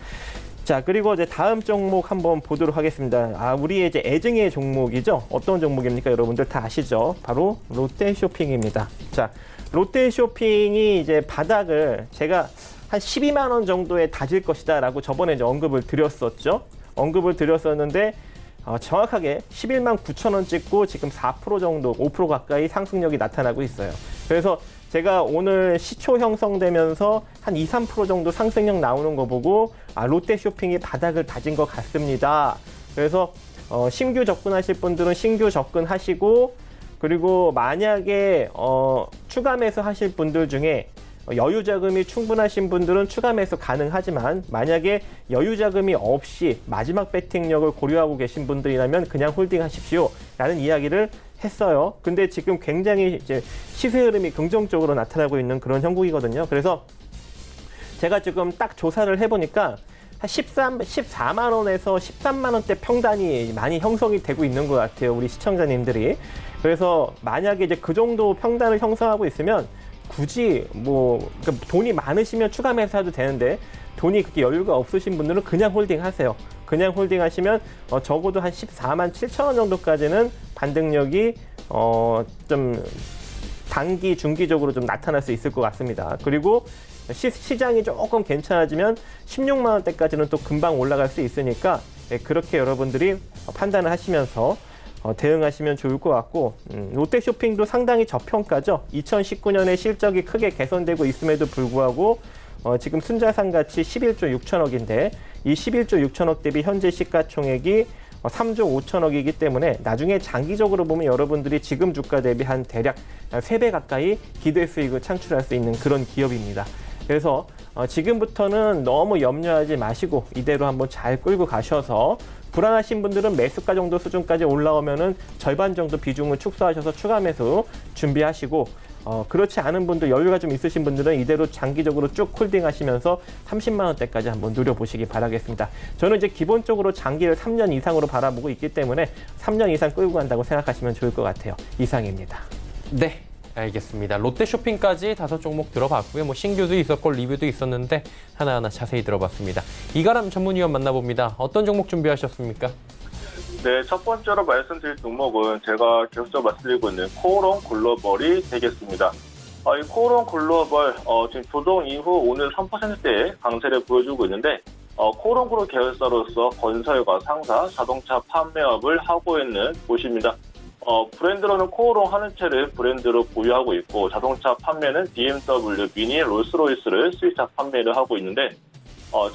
자, 그리고 이제 다음 종목 한번 보도록 하겠습니다. 우리의 이제 애증의 종목이죠. 어떤 종목입니까? 여러분들 다 아시죠? 바로 롯데쇼핑입니다. 자, 롯데쇼핑이 이제 바닥을 제가 한 12만 원 정도에 다질 것이다라고 저번에 이제 언급을 드렸었죠. 언급을 드렸었는데 정확하게 11만 9천 원 찍고 지금 4% 정도, 5% 가까이 상승력이 나타나고 있어요. 그래서 제가 오늘 시초 형성되면서 한 2, 3% 정도 상승력 나오는 거 보고 롯데쇼핑이 바닥을 다진 것 같습니다. 그래서 신규 접근하실 분들은 신규 접근하시고, 그리고 만약에 추가 매수 하실 분들 중에 여유 자금이 충분하신 분들은 추가 매수 가능하지만 만약에 여유 자금이 없이 마지막 배팅력을 고려하고 계신 분들이라면 그냥 홀딩하십시오 라는 이야기를 했어요. 근데 지금 굉장히 이제 시세 흐름이 긍정적으로 나타나고 있는 그런 형국이거든요. 그래서 제가 지금 딱 조사를 해보니까 한 14만 원에서 13만 원대 평단이 많이 형성이 되고 있는 것 같아요. 우리 시청자님들이. 그래서 만약에 이제 그 정도 평단을 형성하고 있으면 굳이 뭐 그러니까 돈이 많으시면 추가 매수해도 되는데 돈이 그렇게 여유가 없으신 분들은 그냥 홀딩 하세요. 그냥 홀딩 하시면 적어도 한 14만 7천 원 정도까지는 반등력이 좀 단기 중기적으로 좀 나타날 수 있을 것 같습니다. 그리고 시장이 조금 괜찮아지면 16만 원대까지는 또 금방 올라갈 수 있으니까 그렇게 여러분들이 판단을 하시면서 대응하시면 좋을 것 같고, 롯데쇼핑도 상당히 저평가죠. 2019년에 실적이 크게 개선되고 있음에도 불구하고 지금 순자산 가치 11조 6천억인데 이 11조 6천억 대비 현재 시가총액이 3조 5천억이기 때문에 나중에 장기적으로 보면 여러분들이 지금 주가 대비 한 대략 3배 가까이 기대 수익을 창출할 수 있는 그런 기업입니다. 그래서 지금부터는 너무 염려하지 마시고 이대로 한번 잘 끌고 가셔서, 불안하신 분들은 매수가 정도 수준까지 올라오면은 절반 정도 비중을 축소하셔서 추가 매수 준비하시고, 그렇지 않은 분들, 여유가 좀 있으신 분들은 이대로 장기적으로 쭉 홀딩하시면서 30만 원대까지 한번 누려보시기 바라겠습니다. 저는 이제 기본적으로 장기를 3년 이상으로 바라보고 있기 때문에 3년 이상 끌고 간다고 생각하시면 좋을 것 같아요. 이상입니다. 네, 알겠습니다. 롯데쇼핑까지 5종목 들어봤고요. 뭐 신규도 있었고 리뷰도 있었는데 하나하나 자세히 들어봤습니다. 이가람 전문위원 만나봅니다. 어떤 종목 준비하셨습니까? 네, 첫 번째로 말씀드릴 종목은 제가 계속적으로 말씀드리고 있는 코오롱 글로벌이 되겠습니다. 이 코오롱 글로벌 지금 조정 이후 오늘 3%대의 강세를 보여주고 있는데, 코오롱 그룹 계열사로서 건설과 상사, 자동차 판매업을 하고 있는 곳입니다. 브랜드로는 코오롱 하는 채를 브랜드로 보유하고 있고, 자동차 판매는 BMW, 미니, 롤스로이스를 수입차 판매를 하고 있는데,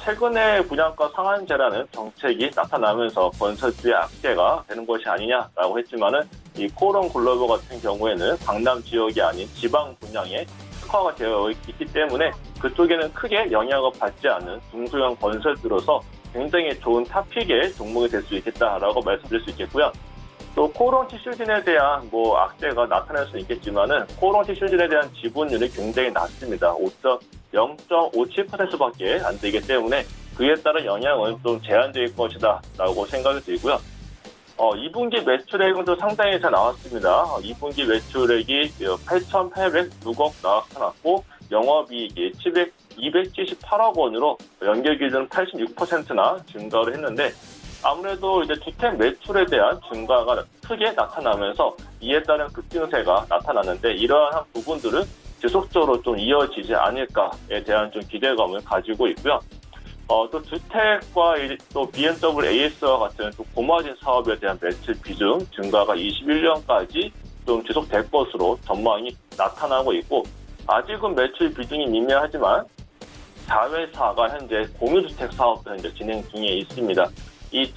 최근에 분양가 상한제라는 정책이 나타나면서 건설주의 악재가 되는 것이 아니냐라고 했지만은 이 코오롱 글로벌 같은 경우에는 강남 지역이 아닌 지방 분양에 특화가 되어 있기 때문에 그쪽에는 크게 영향을 받지 않는 중소형 건설주로서 굉장히 좋은 탑픽의 종목이 될 수 있겠다라고 말씀드릴 수 있겠고요. 또 코오롱티 슈진에 대한 악재가 나타날 수 있겠지만은 코오롱티 슈진에 대한 지분율이 굉장히 낮습니다. 0.57%밖에 안 되기 때문에 그에 따른 영향은 좀 제한될 것이다라고 생각이 들고요. 2분기 매출액도 상당히 잘 나왔습니다. 2분기 매출액이 8,806억 나타났고 영업이익이 278억 원으로 연결 기준 86%나 증가를 했는데 아무래도 이제 주택 매출에 대한 증가가 크게 나타나면서 이에 따른 급등세가 나타났는데 이러한 부분들은 지속적으로 좀 이어지지 않을까에 대한 좀 기대감을 가지고 있고요. 또 주택과 또 BMW AS와 같은 또 고마진 사업에 대한 매출 비중 증가가 21년까지 좀 지속될 것으로 전망이 나타나고 있고 아직은 매출 비중이 미미하지만 자회사가 현재 공유주택 사업도 현재 진행 중에 있습니다. 이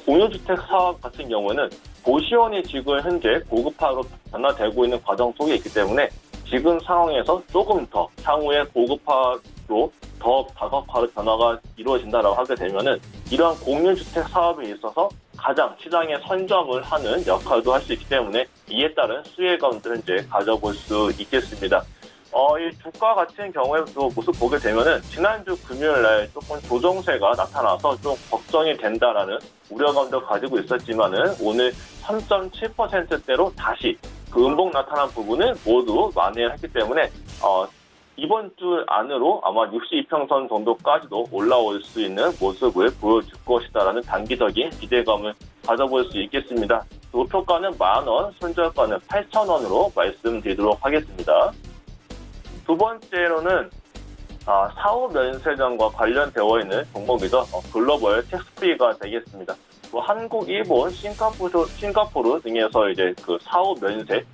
공유주택 사업 같은 경우는 고시원이 지금 현재 고급화로 변화되고 있는 과정 속에 있기 때문에 지금 상황에서 조금 더 향후에 고급화로 더 다각화로 변화가 이루어진다라고 하게 되면은 이러한 공유주택 사업에 있어서 가장 시장에 선점을 하는 역할도 할 수 있기 때문에 이에 따른 수혜감도 현재 가져볼 수 있겠습니다. 이 주가 같은 경우에도 모습 보게 되면은 지난주 금요일 날 조금 조정세가 나타나서 좀 걱정이 된다라는 우려감도 가지고 있었지만은 오늘 3.7%대로 다시 그 음봉 나타난 부분은 모두 만회를 했기 때문에 이번 주 안으로 아마 62평선 정도까지도 올라올 수 있는 모습을 보여줄 것이다라는 단기적인 기대감을 가져볼 수 있겠습니다. 목표가는 10,000원, 손절가는 8,000원으로 말씀드리도록 하겠습니다. 두 번째로는 사후 면세점과 관련되어 있는 종목이죠. 글로벌 텍스프리가 되겠습니다. 한국, 일본, 싱가포르 등에서 이제 그 사후 면세,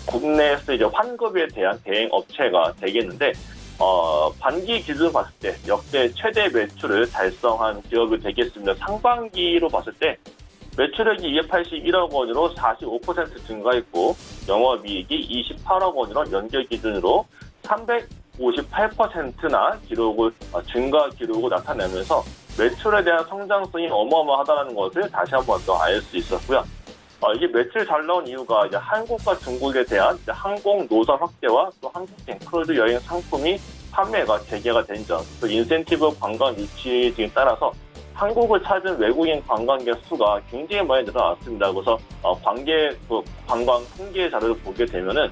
국내에서 이제 환급에 대한 대행 업체가 되겠는데, 반기 기준 봤을 때 역대 최대 매출을 달성한 기업이 되겠습니다. 상반기로 봤을 때 매출액이 281억 원으로 45% 증가했고, 영업이익이 28억 원으로 연결 기준으로 358%나 증가 기록을 나타내면서 매출에 대한 성장성이 어마어마하다는 것을 다시 한 번 더 알 수 있었고요. 이게 매출 잘 나온 이유가 이제 한국과 중국에 대한 이제 항공 노선 확대와 또 한국행 크루즈 여행 상품이 판매가 재개가 된 점, 또 인센티브 관광 유치 등에 따라서 한국을 찾은 외국인 관광객 수가 굉장히 많이 늘어났습니다. 그래서 관광 통계 자료를 보게 되면은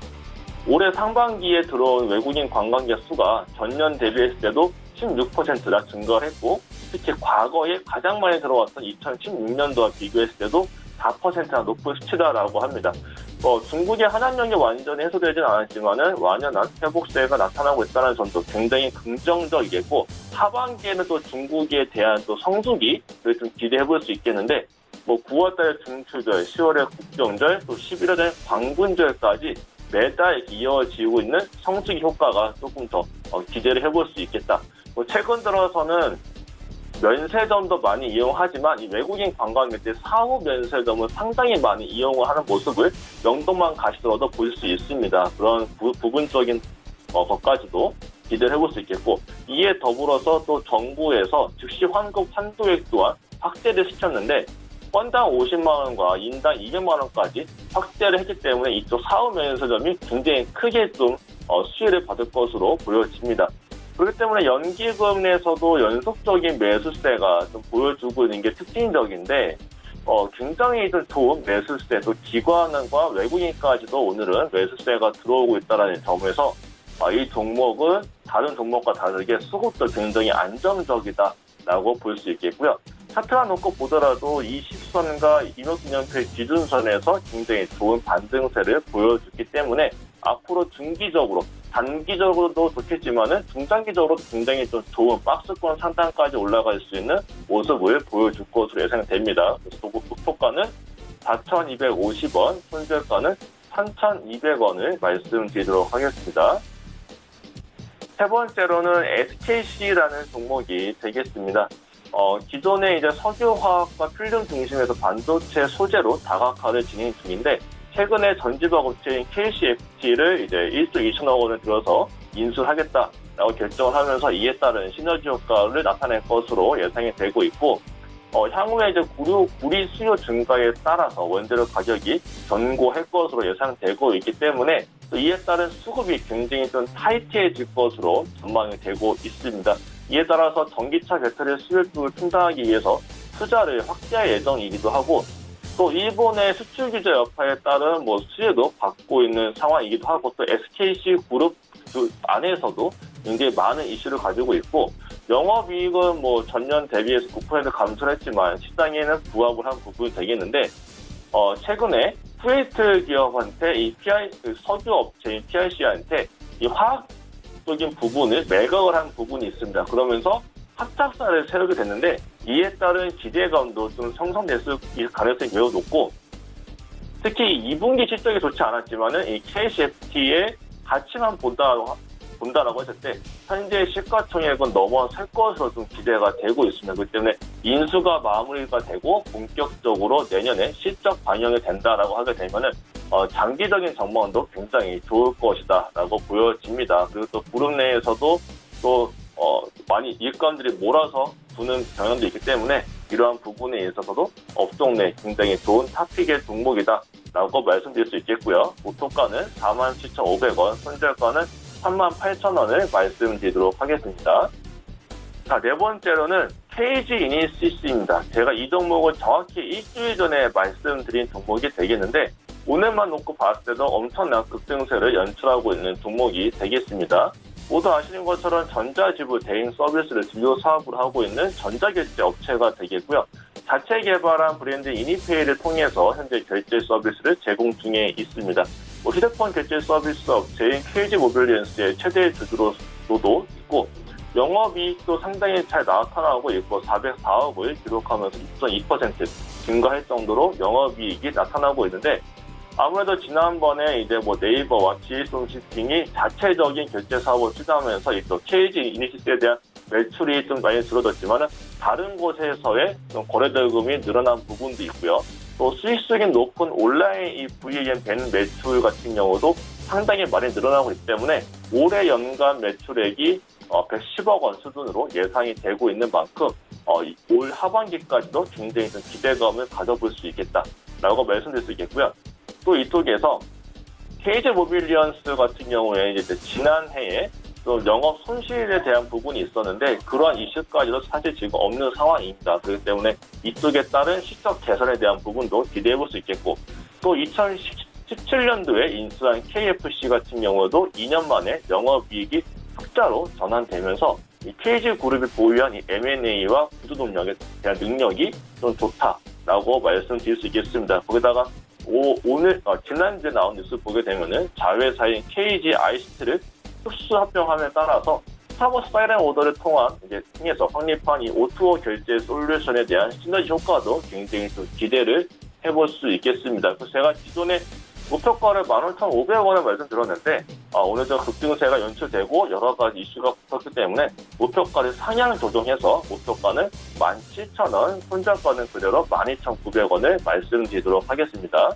올해 상반기에 들어온 외국인 관광객 수가 전년 대비했을 때도 16%나 증가를 했고 특히 과거에 가장 많이 들어왔던 2016년도와 비교했을 때도 4%나 높은 수치다라고 합니다. 중국의 한한령이 완전히 해소되진 않았지만은 완연한 회복세가 나타나고 있다는 점도 굉장히 긍정적이겠고 하반기에는 또 중국에 대한 또 성수기를 좀 기대해볼 수 있겠는데 9월달에 중추절, 10월에 국경절, 또 11월에 광군절까지 매달 이어지고 있는 성수기 효과가 조금 더 기대를 해볼 수 있겠다. 최근 들어서는 면세점도 많이 이용하지만 이 외국인 관광객들 사후 면세점을 상당히 많이 이용을 하는 모습을 명동만 가시더라도 볼 수 있습니다. 그런 부분적인 것까지도 기대를 해볼 수 있겠고 이에 더불어서 또 정부에서 즉시 환급 한도액 또한 확대를 시켰는데 건당 50만 원과 인당 200만 원까지 확대를 했기 때문에 이쪽 사후 면세점이 굉장히 크게 좀 수혜를 받을 것으로 보여집니다. 그렇기 때문에 연기금에서도 연속적인 매수세가 좀 보여주고 있는 게 특징적인데 굉장히 좀 좋은 매수세, 또 기관과 외국인까지도 오늘은 매수세가 들어오고 있다는 점에서 이 종목은 다른 종목과 다르게 수급도 굉장히 안정적이다라고 볼 수 있겠고요. 차트만 놓고 보더라도 20선과 200년표 기준선에서 굉장히 좋은 반등세를 보여줬기 때문에 앞으로 중기적으로 단기적으로도 좋겠지만은 중장기적으로도 굉장히 좀 좋은 박스권 상단까지 올라갈 수 있는 모습을 보여줄 것으로 예상됩니다. 그래서 목표가는 4,250원, 손절가는 3,200원을 말씀드리도록 하겠습니다. 세 번째로는 SKC라는 종목이 되겠습니다. 기존에 이제 석유화학과 필름 중심에서 반도체 소재로 다각화를 진행 중인데 최근에 전지적 업체인 KCFT를 이제 1조 2천억 원을 들여서 인수하겠다라고 하겠다라고 결정을 하면서 이에 따른 시너지 효과를 나타낼 것으로 예상이 되고 있고, 향후에 이제 구리 수요 증가에 따라서 원재료 가격이 견고할 것으로 예상되고 있기 때문에 또 이에 따른 수급이 굉장히 좀 타이트해질 것으로 전망이 되고 있습니다. 이에 따라서 전기차 배터리 수요를 충당하기 위해서 투자를 확대할 예정이기도 하고, 또 일본의 수출 규제 여파에 따른 수혜도 받고 있는 상황이기도 하고, 또 SKC 그룹 그 안에서도 굉장히 많은 이슈를 가지고 있고, 영업이익은 전년 대비해서 9% 감소를 했지만 시장에는 부합을 한 부분이 되겠는데, 최근에 쿠웨이트 기업한테 이 석유 업체인 PIC한테 이 화학적인 부분을 매각을 한 부분이 있습니다. 그러면서 합작사를 세우게 됐는데, 이에 따른 기대감도 좀 형성됐을 가능성이 매우 높고, 특히 2분기 실적이 좋지 않았지만은 이 KCFT의 가치만 본다라고 했을 때 현재 시가총액은 넘어설 것으로 좀 기대가 되고 있습니다. 그렇기 때문에 인수가 마무리가 되고 본격적으로 내년에 실적 반영이 된다라고 하게 되면은 장기적인 전망도 굉장히 좋을 것이다라고 보여집니다. 그리고 또 그룹 내에서도 또 많이 일감들이 몰아서 두는 경향도 있기 때문에 이러한 부분에 있어서도 업종 내 굉장히 좋은 탑픽의 종목이다라고 말씀드릴 수 있겠고요. 목표가는 47,500원, 손절가는 38,000원을 말씀드리도록 하겠습니다. 자, 네 번째로는 KG 이니시스입니다. 제가 이 종목을 정확히 일주일 전에 말씀드린 종목이 되겠는데, 오늘만 놓고 봤을 때도 엄청난 급등세를 연출하고 있는 종목이 되겠습니다. 모두 아시는 것처럼 전자지불 대행 서비스를 주요 사업으로 하고 있는 전자결제 업체가 되겠고요. 자체 개발한 브랜드 이니페이를 통해서 현재 결제 서비스를 제공 중에 있습니다. 휴대폰 결제 서비스 업체인 KG 모빌리언스의 최대 주주로도 있고, 영업이익도 상당히 잘 나타나고 있고 404억을 기록하면서 2.2% 증가할 정도로 영업이익이 나타나고 있는데, 아무래도 지난번에 이제 네이버와 GS홈쇼핑이 자체적인 결제 사업을 추진하면서 또 KG 이니시스에 대한 매출이 좀 많이 줄어들었지만은 다른 곳에서의 좀 거래 대금이 늘어난 부분도 있고요. 또 수익성이 높은 온라인 이 VAM 밴 매출 같은 경우도 상당히 많이 늘어나고 있기 때문에 올해 연간 매출액이 110억 원 수준으로 예상이 되고 있는 만큼 올 하반기까지도 굉장히 좀 기대감을 가져볼 수 있겠다라고 말씀드릴 수 있겠고요. 또 이쪽에서 KG 모빌리언스 같은 경우에 이제 지난해에 또 영업 손실에 대한 부분이 있었는데 그러한 이슈까지도 사실 지금 없는 상황입니다. 그렇기 때문에 이쪽에 따른 실적 개선에 대한 부분도 기대해 볼 수 있겠고, 또 2017년도에 인수한 KFC 같은 경우도 2년 만에 영업이익이 흑자로 전환되면서 이 KG 그룹이 보유한 이 M&A와 구조 동력에 대한 능력이 좀 좋다라고 말씀드릴 수 있겠습니다. 거기다가 오늘 지난주에 나온 뉴스 보게 되면은 자회사인 KG 아이시트를 흡수 합병함에 따라서 스타벅스 사이렌 오더를 통해서 확립한 이 O2O 결제 솔루션에 대한 시너지 효과도 굉장히 좀 기대를 해볼 수 있겠습니다. 그래서 제가 기존에 목표가를 15,500원을 말씀드렸는데 오늘 저 급등세가 연출되고 여러 가지 이슈가 붙었기 때문에 목표가를 상향 조정해서 목표가는 17,000원, 손절가는 그대로 12,900원을 말씀드리도록 하겠습니다.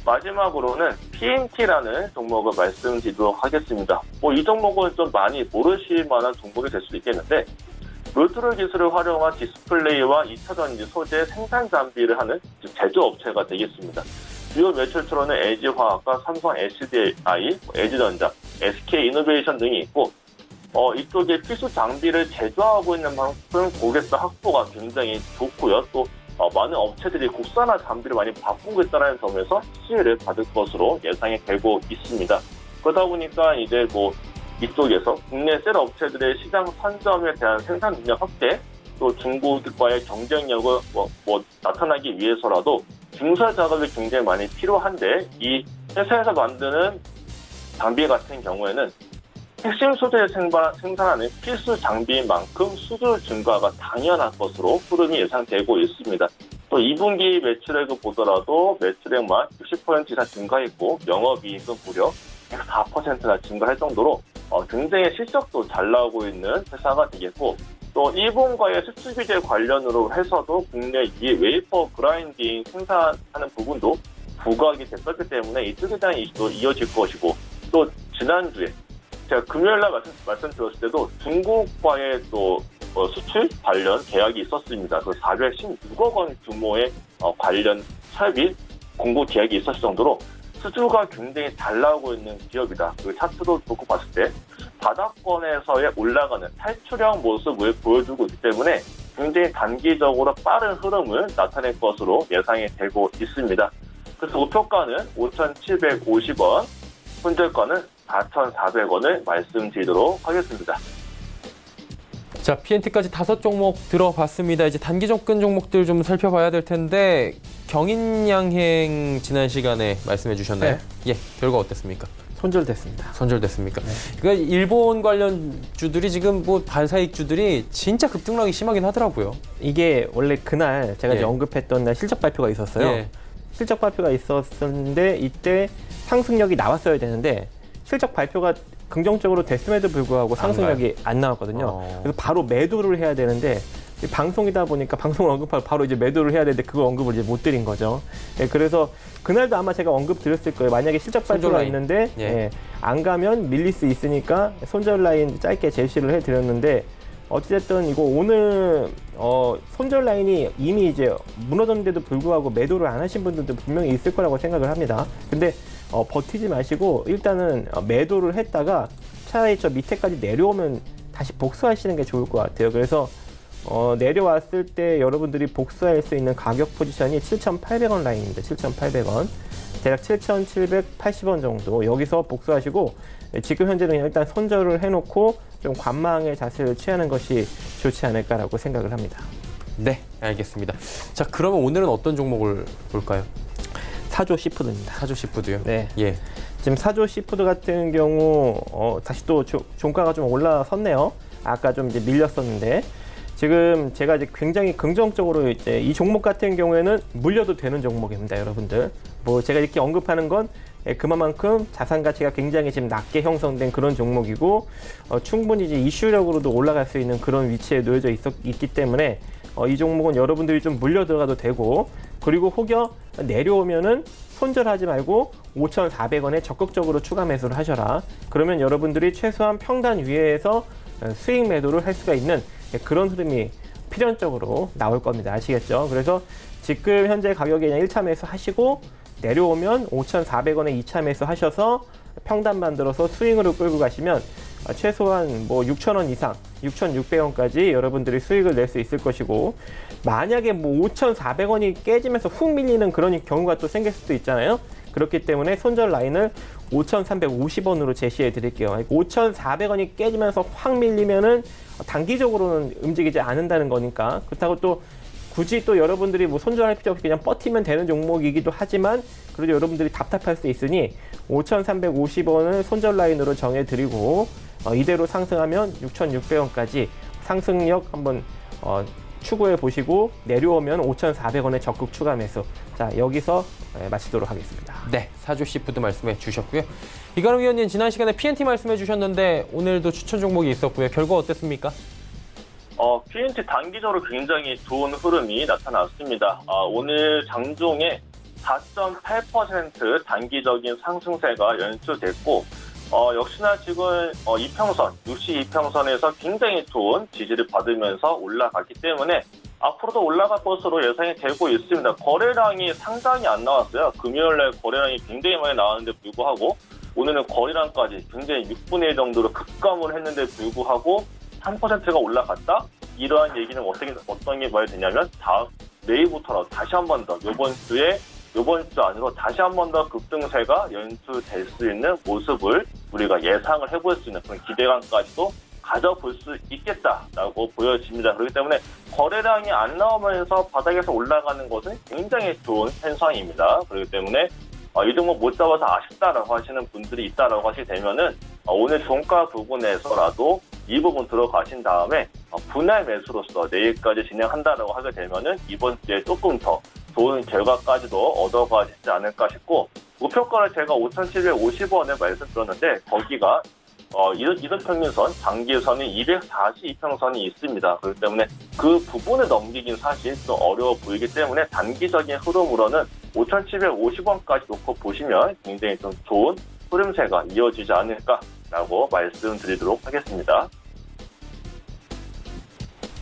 마지막으로는 PNT라는 종목을 말씀드리도록 하겠습니다. 이 종목은 좀 많이 모르실 만한 종목이 될 수도 있겠는데, 롤트롤 기술을 활용한 디스플레이와 2차전지 소재 생산 장비를 하는 제조업체가 되겠습니다. 주요 매출처로는 LG화학과 삼성 SDI, LG전자, SK이노베이션 등이 있고, 이쪽에 필수 장비를 제조하고 있는 만큼 고객사 확보가 굉장히 좋고요. 또 많은 업체들이 국산화 장비를 많이 바꾸고 있다는 점에서 수혜를 받을 것으로 예상이 되고 있습니다. 그러다 보니까 이제 이쪽에서 국내 셀 업체들의 시장 선점에 대한 생산 능력 확대, 또 중국과의 경쟁력을 나타나기 위해서라도 증설 작업이 굉장히 많이 필요한데, 이 회사에서 만드는 장비 같은 경우에는 핵심 소재를 생산하는 필수 장비인 만큼 수출 증가가 당연한 것으로 흐름이 예상되고 있습니다. 또 2분기 매출액을 보더라도 매출액만 60% 이상 증가했고 영업이익은 무려 104%나 증가할 정도로 굉장히 실적도 잘 나오고 있는 회사가 되겠고, 또 일본과의 수출 규제 관련으로 해서도 국내 웨이퍼 그라인딩 생산하는 부분도 부각이 됐었기 때문에 이쪽에 대한 이슈도 이어질 것이고, 또 지난주에 제가 금요일날 말씀드렸을 때도 중국과의 또 수출 관련 계약이 있었습니다. 그 416억 원 규모의 관련 설비 공급 계약이 있었을 정도로 수주가 굉장히 잘 나오고 있는 기업이다. 그 차트도 놓고 봤을 때 바닥권에서의 올라가는 탈출형 모습을 보여주고 있기 때문에 굉장히 단기적으로 빠른 흐름을 나타낼 것으로 예상이 되고 있습니다. 그래서 목표가는 5,750원, 손절가는 4,400원을 말씀드리도록 하겠습니다. 자, PNT까지 5종목 들어봤습니다. 이제 단기 접근 종목들 좀 살펴봐야 될 텐데 경인양행 지난 시간에 말씀해 주셨나요? 예, 결과 어땠습니까? 손절됐습니다. 손절됐습니까? 그러니까 일본 관련주들이 지금 뭐 반사익주들이 진짜 급등락이 심하긴 하더라고요. 이게 원래 그날 제가 예. 이제 언급했던 날 실적 발표가 있었어요. 예. 실적 발표가 있었는데 이때 상승력이 나왔어야 되는데 실적 발표가 긍정적으로 됐음에도 불구하고 상승력이 안 나왔거든요. 그래서 바로 매도를 해야 되는데 방송이다 보니까 방송을 언급하고 바로 이제 매도를 해야 되는데 그걸 언급을 이제 못 드린 거죠. 예, 그래서 그날도 아마 제가 언급 드렸을 거예요. 만약에 실적 발표가 있는데 예. 예, 안 가면 밀릴 수 있으니까 손절 라인 짧게 제시를 해드렸는데 어찌됐든 이거 오늘 손절 라인이 이미 이제 무너졌는데도 불구하고 매도를 안 하신 분들도 분명히 있을 거라고 생각을 합니다. 근데 버티지 마시고 일단은 매도를 했다가 차라리 저 밑에까지 내려오면 다시 복수하시는 게 좋을 것 같아요. 그래서 내려왔을 때 여러분들이 복수할 수 있는 가격 포지션이 7,800원 라인입니다. 7,800원. 대략 7,780원 정도 여기서 복수하시고 지금 현재는 일단 손절을 해놓고 좀 관망의 자세를 취하는 것이 좋지 않을까라고 생각을 합니다. 네, 알겠습니다. 자, 그러면 오늘은 어떤 종목을 볼까요? 사조 시푸드입니다. 사조 시푸드요? 네. 예. 지금 사조 시푸드 같은 경우 다시 또 종가가 좀 올라섰네요. 아까 좀 이제 밀렸었는데 지금 제가 이제 굉장히 긍정적으로 이제 이 종목 같은 경우에는 물려도 되는 종목입니다, 여러분들. 뭐 제가 이렇게 언급하는 건 그만큼 자산 가치가 굉장히 지금 낮게 형성된 그런 종목이고 충분히 이제 이슈력으로도 올라갈 수 있는 그런 위치에 놓여져 있기 때문에 이 종목은 여러분들이 좀 물려 들어가도 되고 그리고 혹여 내려오면은 손절하지 말고 5,400원에 적극적으로 추가 매수를 하셔라. 그러면 여러분들이 최소한 평단 위에서 수익 매도를 할 수가 있는 그런 흐름이 필연적으로 나올 겁니다. 아시겠죠? 그래서 지금 현재 가격에 그냥 1차 매수 하시고 내려오면 5,400원에 2차 매수 하셔서 평단 만들어서 스윙으로 끌고 가시면 최소한 뭐 6,000원 이상, 6,600원까지 여러분들이 수익을 낼 수 있을 것이고 만약에 뭐 5,400원이 깨지면서 훅 밀리는 그런 경우가 또 생길 수도 있잖아요. 그렇기 때문에 손절 라인을 5,350원으로 제시해 드릴게요. 5,400원이 깨지면서 확 밀리면은 단기적으로는 움직이지 않는다는 거니까 그렇다고 또 굳이 또 여러분들이 뭐 손절할 필요 없이 그냥 버티면 되는 종목이기도 하지만 그래도 여러분들이 답답할 수 있으니 5,350원을 손절 라인으로 정해드리고 이대로 상승하면 6,600원까지 상승력 한번 추구해 보시고 내려오면 5,400원의 적극 추가 매수. 자, 여기서 마치도록 하겠습니다. 네, 사조 시푸드 말씀해 주셨고요. 이관우 위원님 지난 시간에 PNT 말씀해 주셨는데 오늘도 추천 종목이 있었고요. 결과 어땠습니까? PNT 단기적으로 굉장히 좋은 흐름이 나타났습니다. 오늘 장중에 4.8% 단기적인 상승세가 연출됐고 역시나 지금 이평선, 62평선에서 굉장히 좋은 지지를 받으면서 올라갔기 때문에 앞으로도 올라갈 것으로 예상이 되고 있습니다. 거래량이 상당히 안 나왔어요. 금요일날 거래량이 굉장히 많이 나왔는데 불구하고 오늘은 거래량까지 굉장히 6분의 1 정도로 급감을 했는데 불구하고 3%가 올라갔다? 이러한 얘기는 어떤 게 말이 되냐면 내일부터라도 다시 한 번 더 이번 주 안으로 다시 한 번 더 급등세가 연출될 수 있는 모습을 우리가 예상을 해볼 수 있는 그런 기대감까지도 가져볼 수 있겠다라고 보여집니다. 그렇기 때문에 거래량이 안 나오면서 바닥에서 올라가는 것은 굉장히 좋은 현상입니다. 그렇기 때문에 이 종목 못 잡아서 아쉽다라고 하시는 분들이 있다라고 하시게 되면은 오늘 종가 부분에서라도 이 부분 들어가신 다음에 분할 매수로서 내일까지 진행한다라고 하게 되면은 이번 주에 조금 더 좋은 결과까지도 얻어가시지 않을까 싶고 목표가를 제가 5,750원에 말씀드렸는데 거기가 이동평균선, 장기선이 242평선이 있습니다. 그렇기 때문에 그 부분을 넘기긴 사실 좀 어려워 보이기 때문에 단기적인 흐름으로는 5,750원까지 놓고 보시면 굉장히 좀 좋은 흐름세가 이어지지 않을까라고 보자라고 말씀드리도록 하겠습니다.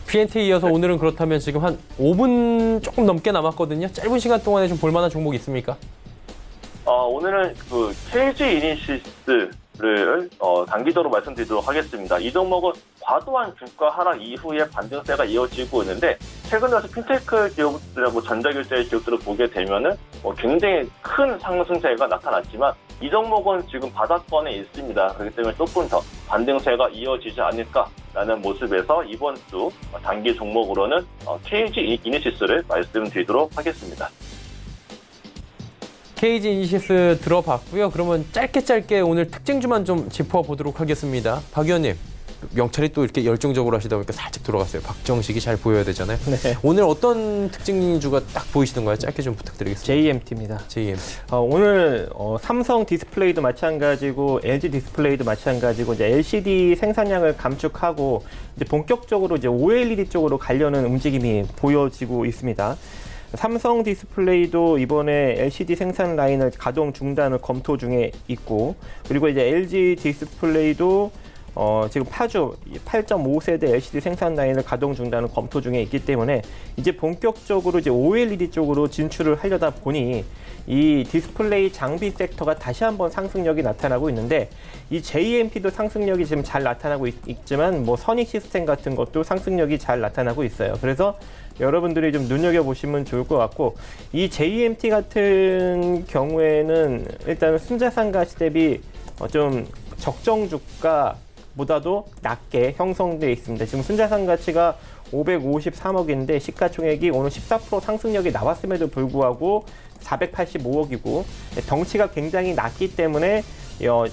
P&T에 이어서 오늘은 그렇다면 지금 한 5분 조금 넘게 남았거든요. 짧은 시간 동안에 좀 볼만한 종목 있습니까? 오늘은 그 KG 이니시스를 단기적으로 말씀드리도록 하겠습니다. 이 종목은 과도한 주가 하락 이후에 반등세가 이어지고 있는데 최근 들어서 핀테크 기업들하고 전자결제 기업들을 보게 되면은 굉장히 큰 상승세가 나타났지만 이 종목은 지금 바닥권에 있습니다. 그렇기 때문에 조금 더 반등세가 이어지지 않을까라는 모습에서 이번 주 단기 종목으로는 KG 이니시스를 말씀드리도록 하겠습니다. KG 이니시스 들어봤고요. 그러면 짧게 오늘 특징주만 좀 짚어보도록 하겠습니다. 박 의원님, 명찰이 또 이렇게 열정적으로 하시다 보니까 살짝 들어갔어요. 박정식이 잘 보여야 되잖아요. 네. 오늘 어떤 특징주가 딱 보이시던가요? 짧게 좀 부탁드리겠습니다. JMT입니다. JMT. 오늘 삼성 디스플레이도 마찬가지고 LG 디스플레이도 마찬가지고 이제 LCD 생산량을 감축하고 이제 본격적으로 이제 OLED 쪽으로 가려는 움직임이 보여지고 있습니다. 삼성 디스플레이도 이번에 LCD 생산 라인을 가동 중단을 검토 중에 있고, 그리고 이제 LG 디스플레이도 지금 파주 8.5세대 LCD 생산 라인을 가동 중단을 검토 중에 있기 때문에 이제 본격적으로 이제 OLED 쪽으로 진출을 하려다 보니 이 디스플레이 장비 섹터가 다시 한번 상승력이 나타나고 있는데, 이 JMP도 상승력이 지금 잘 나타나고 있지만 뭐 선익 시스템 같은 것도 상승력이 잘 나타나고 있어요. 그래서 여러분들이 좀 눈여겨보시면 좋을 것 같고, 이 JMT 같은 경우에는 일단 순자산 가치 대비 좀 적정 주가보다도 낮게 형성되어 있습니다. 지금 순자산 가치가 553억인데 시가총액이 오늘 14% 상승력이 나왔음에도 불구하고 485억이고 덩치가 굉장히 낮기 때문에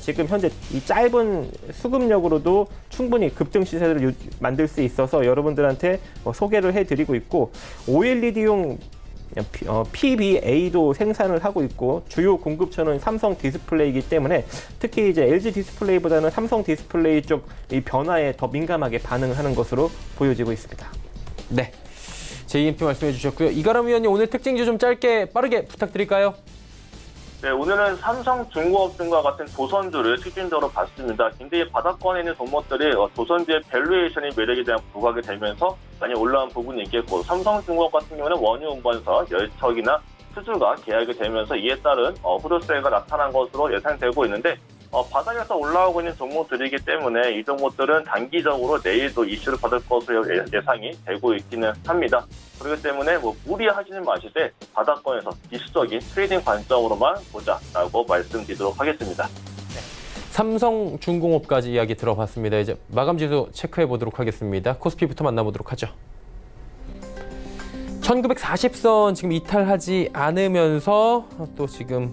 지금 현재 이 짧은 수급력으로도 충분히 급등 시세를 만들 수 있어서 여러분들한테 소개를 해드리고 있고, OLED용 PBA도 생산을 하고 있고 주요 공급처는 삼성 디스플레이이기 때문에 특히 이제 LG 디스플레이보다는 삼성 디스플레이 쪽 이 변화에 더 민감하게 반응을 하는 것으로 보여지고 있습니다. 네. JMT 말씀해 주셨고요. 이가람 위원님, 오늘 특징주 좀 짧게 빠르게 부탁드릴까요? 네, 오늘은 삼성중공업 등과 같은 조선주를 특징적으로 봤습니다. 굉장히 바닥권에 있는 종목들이 조선주의 밸류에이션이 매력에 대한 부각이 되면서 많이 올라온 부분이 있겠고, 삼성중공업 같은 경우는 원유 운반사, 열척이나 수주가 계약이 되면서 이에 따른 후르세가 나타난 것으로 예상되고 있는데, 바닥에서 올라오고 있는 종목들이기 때문에 이 종목들은 단기적으로 내일도 이슈를 받을 것으로 예상이 되고 있기는 합니다. 그렇기 때문에 무리하지는 마시되 바닥권에서 기술적인 트레이딩 관점으로만 보자라고 말씀드리도록 하겠습니다. 삼성중공업까지 이야기 들어봤습니다. 이제 마감 지수 체크해 보도록 하겠습니다. 코스피부터 만나보도록 하죠. 1940선 지금 이탈하지 않으면서 또 지금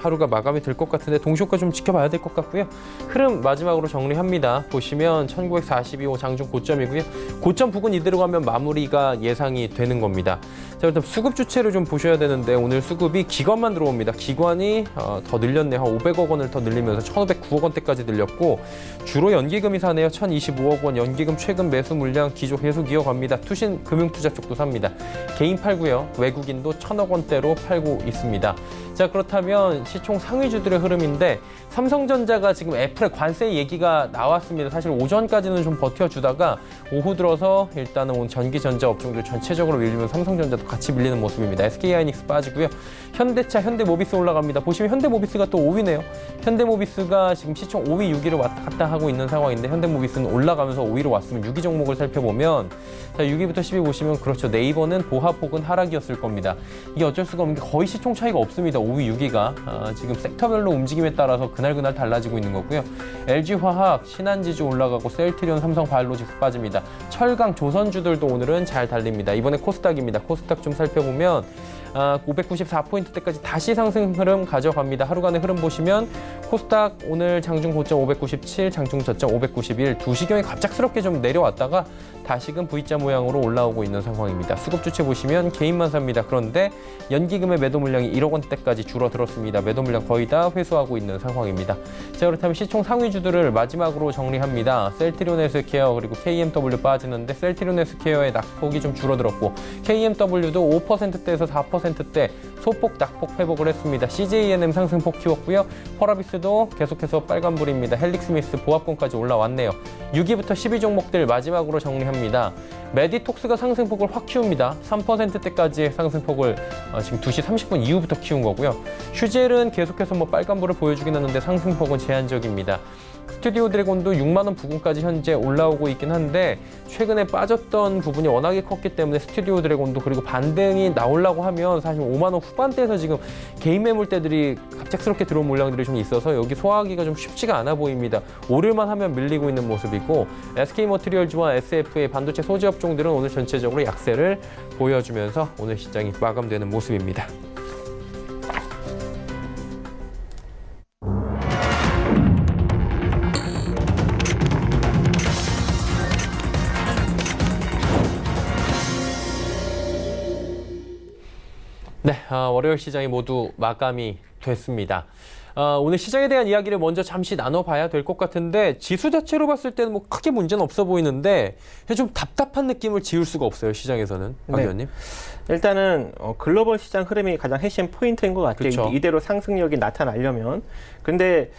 하루가 마감이 될 것 같은데 동시효과 좀 지켜봐야 될 것 같고요. 흐름 마지막으로 정리합니다. 보시면 1942호 장중 고점이고요. 고점 부근 이대로 가면 마무리가 예상이 되는 겁니다. 자, 일단 수급 주체를 좀 보셔야 되는데 오늘 수급이 기관만 들어옵니다. 기관이 더 늘렸네요. 한 500억 원을 더 늘리면서 1,509억 원대까지 늘렸고, 주로 연기금이 사네요. 1,025억 원 연기금 최근 매수 물량 기조 계속 이어갑니다. 투신 금융투자 쪽도 삽니다. 개인 팔고요. 외국인도 1,000억 원대로 팔고 있습니다. 자, 그렇다면 시총 상위주들의 흐름인데 삼성전자가 지금 애플의 관세 얘기가 나왔습니다. 사실 오전까지는 좀 버텨주다가 오후 들어서 일단은 오늘 전기전자 업종들 전체적으로 밀리면 삼성전자도 같이 밀리는 모습입니다. SK하이닉스 빠지고요. 현대차, 현대모비스 올라갑니다. 보시면 현대모비스가 또 5위네요. 현대모비스가 지금 시총 5위, 6위로 왔다 갔다 하고 있는 상황인데 현대모비스는 올라가면서 5위로 왔으면 6위 종목을 살펴보면, 자, 6위부터 10위 보시면 그렇죠. 네이버는 보합 혹은 하락이었을 겁니다. 이게 어쩔 수가 없는 게 거의 시총 차이가 없습니다. 5위, 6위가. 지금 섹터별로 움직임에 따라서 그날 달라지고 있는 거고요. LG화학, 신한지주 올라가고 셀트리온, 삼성, 바이오로직스 빠집니다. 철강, 조선주들도 오늘은 잘 달립니다. 이번에 코스닥입니다. 코스닥 좀 살펴보면 594포인트대까지 다시 상승 흐름 가져갑니다. 하루간의 흐름 보시면 코스닥 오늘 장중 고점 597, 장중 저점 591, 2시경에 갑작스럽게 좀 내려왔다가 다시금 V자 모양으로 올라오고 있는 상황입니다. 수급 주체 보시면 개인만 삽니다. 그런데 연기금의 매도 물량이 1억 원대까지 줄어들었습니다. 매도 물량 거의 다 회수하고 있는 상황입니다. 자, 그렇다면 시총 상위주들을 마지막으로 정리합니다. 셀트리온 헬스케어 그리고 KMW 빠지는데 셀트리온 헬스케어의 낙폭이 좀 줄어들었고 KMW도 5%대에서 4%대 소폭 낙폭 회복을 했습니다. CJENM 상승폭 키웠고요. 펄어비스도 계속해서 빨간불입니다. 헬릭스미스 보합권까지 올라왔네요. 6위부터 10위 종목들 마지막으로 정리합니다. 메디톡스가 상승폭을 확 키웁니다. 3%대까지의 상승폭을 지금 2시 30분 이후부터 키운 거고요. 슈젤은 계속해서 빨간불을 보여주긴 하는데 상승폭은 제한적입니다. 스튜디오 드래곤도 6만 원 부근까지 현재 올라오고 있긴 한데 최근에 빠졌던 부분이 워낙에 컸기 때문에 스튜디오 드래곤도 그리고 반등이 나오려고 하면 사실 5만 원 후반대에서 지금 개인 매물대들이 갑작스럽게 들어온 물량들이 좀 있어서 여기 소화하기가 좀 쉽지가 않아 보입니다. 오를만 하면 밀리고 있는 모습이고 SK머티리얼즈와 SFA 반도체 소재 업종들은 오늘 전체적으로 약세를 보여주면서 오늘 시장이 마감되는 모습입니다. 네, 월요일 시장이 모두 마감이 됐습니다. 오늘 시장에 대한 이야기를 먼저 잠시 나눠봐야 될 것 같은데 지수 자체로 봤을 때는 크게 문제는 없어 보이는데 좀 답답한 느낌을 지울 수가 없어요, 시장에서는. 박 의원님. 일단은 글로벌 시장 흐름이 가장 핵심 포인트인 것 같아요. 그쵸. 이대로 상승력이 나타나려면. 근데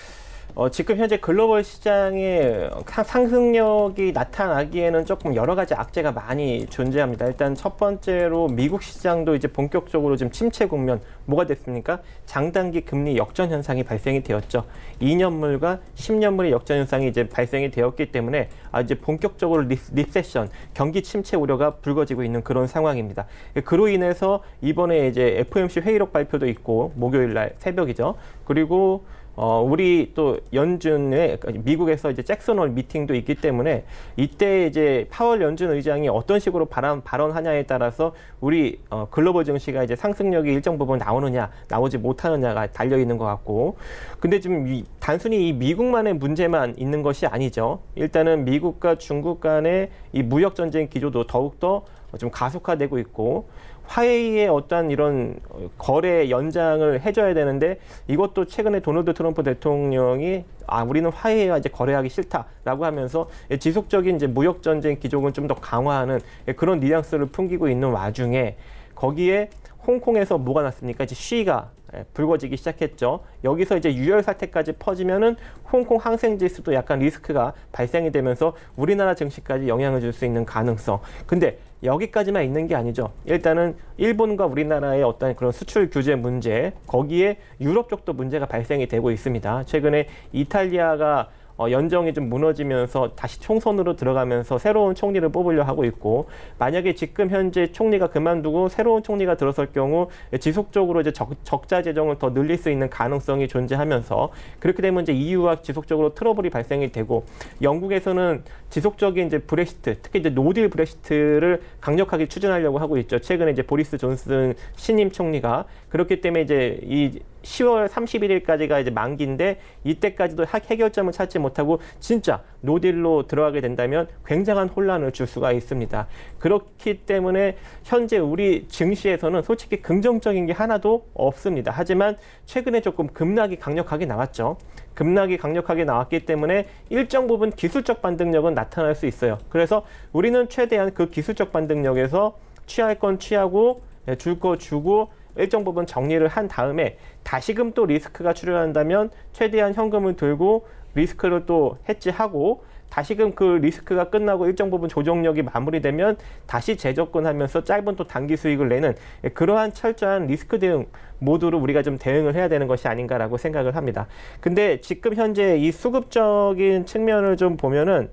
지금 현재 글로벌 시장의 상승력이 나타나기에는 조금 여러 가지 악재가 많이 존재합니다. 일단 첫 번째로 미국 시장도 이제 본격적으로 지금 침체 국면, 뭐가 됐습니까? 장단기 금리 역전 현상이 발생이 되었죠. 2년물과 10년물의 역전 현상이 이제 발생이 되었기 때문에 이제 본격적으로 리세션, 경기 침체 우려가 불거지고 있는 그런 상황입니다. 그로 인해서 이번에 이제 FOMC 회의록 발표도 있고 목요일 날 새벽이죠. 그리고 우리 또 연준에 미국에서 이제 잭슨 홀 미팅도 있기 때문에 이때 이제 파월 연준 의장이 어떤 식으로 발언하냐에 따라서 우리 글로벌 증시가 이제 상승력이 일정 부분 나오느냐 나오지 못하느냐가 달려 있는 것 같고, 근데 지금 단순히 이 미국만의 문제만 있는 것이 아니죠. 일단은 미국과 중국 간의 이 무역 전쟁 기조도 더욱더 좀 가속화되고 있고, 화해의 어떠한 이런 거래 연장을 해줘야 되는데 이것도 최근에 도널드 트럼프 대통령이 우리는 화해와 이제 거래하기 싫다라고 하면서 지속적인 이제 무역 전쟁 기조를 좀 더 강화하는 그런 뉘앙스를 풍기고 있는 와중에 거기에 홍콩에서 뭐가 났습니까? 이제 시위가 불거지기 시작했죠. 여기서 이제 유혈 사태까지 퍼지면은 홍콩 항생 지수도 약간 리스크가 발생이 되면서 우리나라 증시까지 영향을 줄 수 있는 가능성. 근데 여기까지만 있는 게 아니죠. 일단은 일본과 우리나라의 어떤 그런 수출 규제 문제, 거기에 유럽 쪽도 문제가 발생이 되고 있습니다. 최근에 이탈리아가 연정이 좀 무너지면서 다시 총선으로 들어가면서 새로운 총리를 뽑으려 하고 있고, 만약에 지금 현재 총리가 그만두고 새로운 총리가 들어설 경우 지속적으로 이제 적자 재정을 더 늘릴 수 있는 가능성이 존재하면서, 그렇게 되면 이제 EU와 지속적으로 트러블이 발생이 되고, 영국에서는 지속적인 이제 브렉시트, 특히 이제 노딜 브렉시트를 강력하게 추진하려고 하고 있죠. 최근에 이제 보리스 존슨 신임 총리가. 그렇기 때문에 이제 이 10월 31일까지가 이제 만기인데 이때까지도 해결점을 찾지 못하고 진짜 노딜로 들어가게 된다면 굉장한 혼란을 줄 수가 있습니다. 그렇기 때문에 현재 우리 증시에서는 솔직히 긍정적인 게 하나도 없습니다. 하지만 최근에 조금 급락이 강력하게 나왔죠. 급락이 강력하게 나왔기 때문에 일정 부분 기술적 반등력은 나타날 수 있어요. 그래서 우리는 최대한 그 기술적 반등력에서 취할 건 취하고 줄 거 주고 일정 부분 정리를 한 다음에 다시금 또 리스크가 출현한다면 최대한 현금을 들고 리스크를 또 해지하고, 다시금 그 리스크가 끝나고 일정 부분 조정력이 마무리되면 다시 재접근하면서 짧은 또 단기 수익을 내는 그러한 철저한 리스크 대응 모드로 우리가 좀 대응을 해야 되는 것이 아닌가라고 생각을 합니다. 근데 지금 현재 이 수급적인 측면을 좀 보면은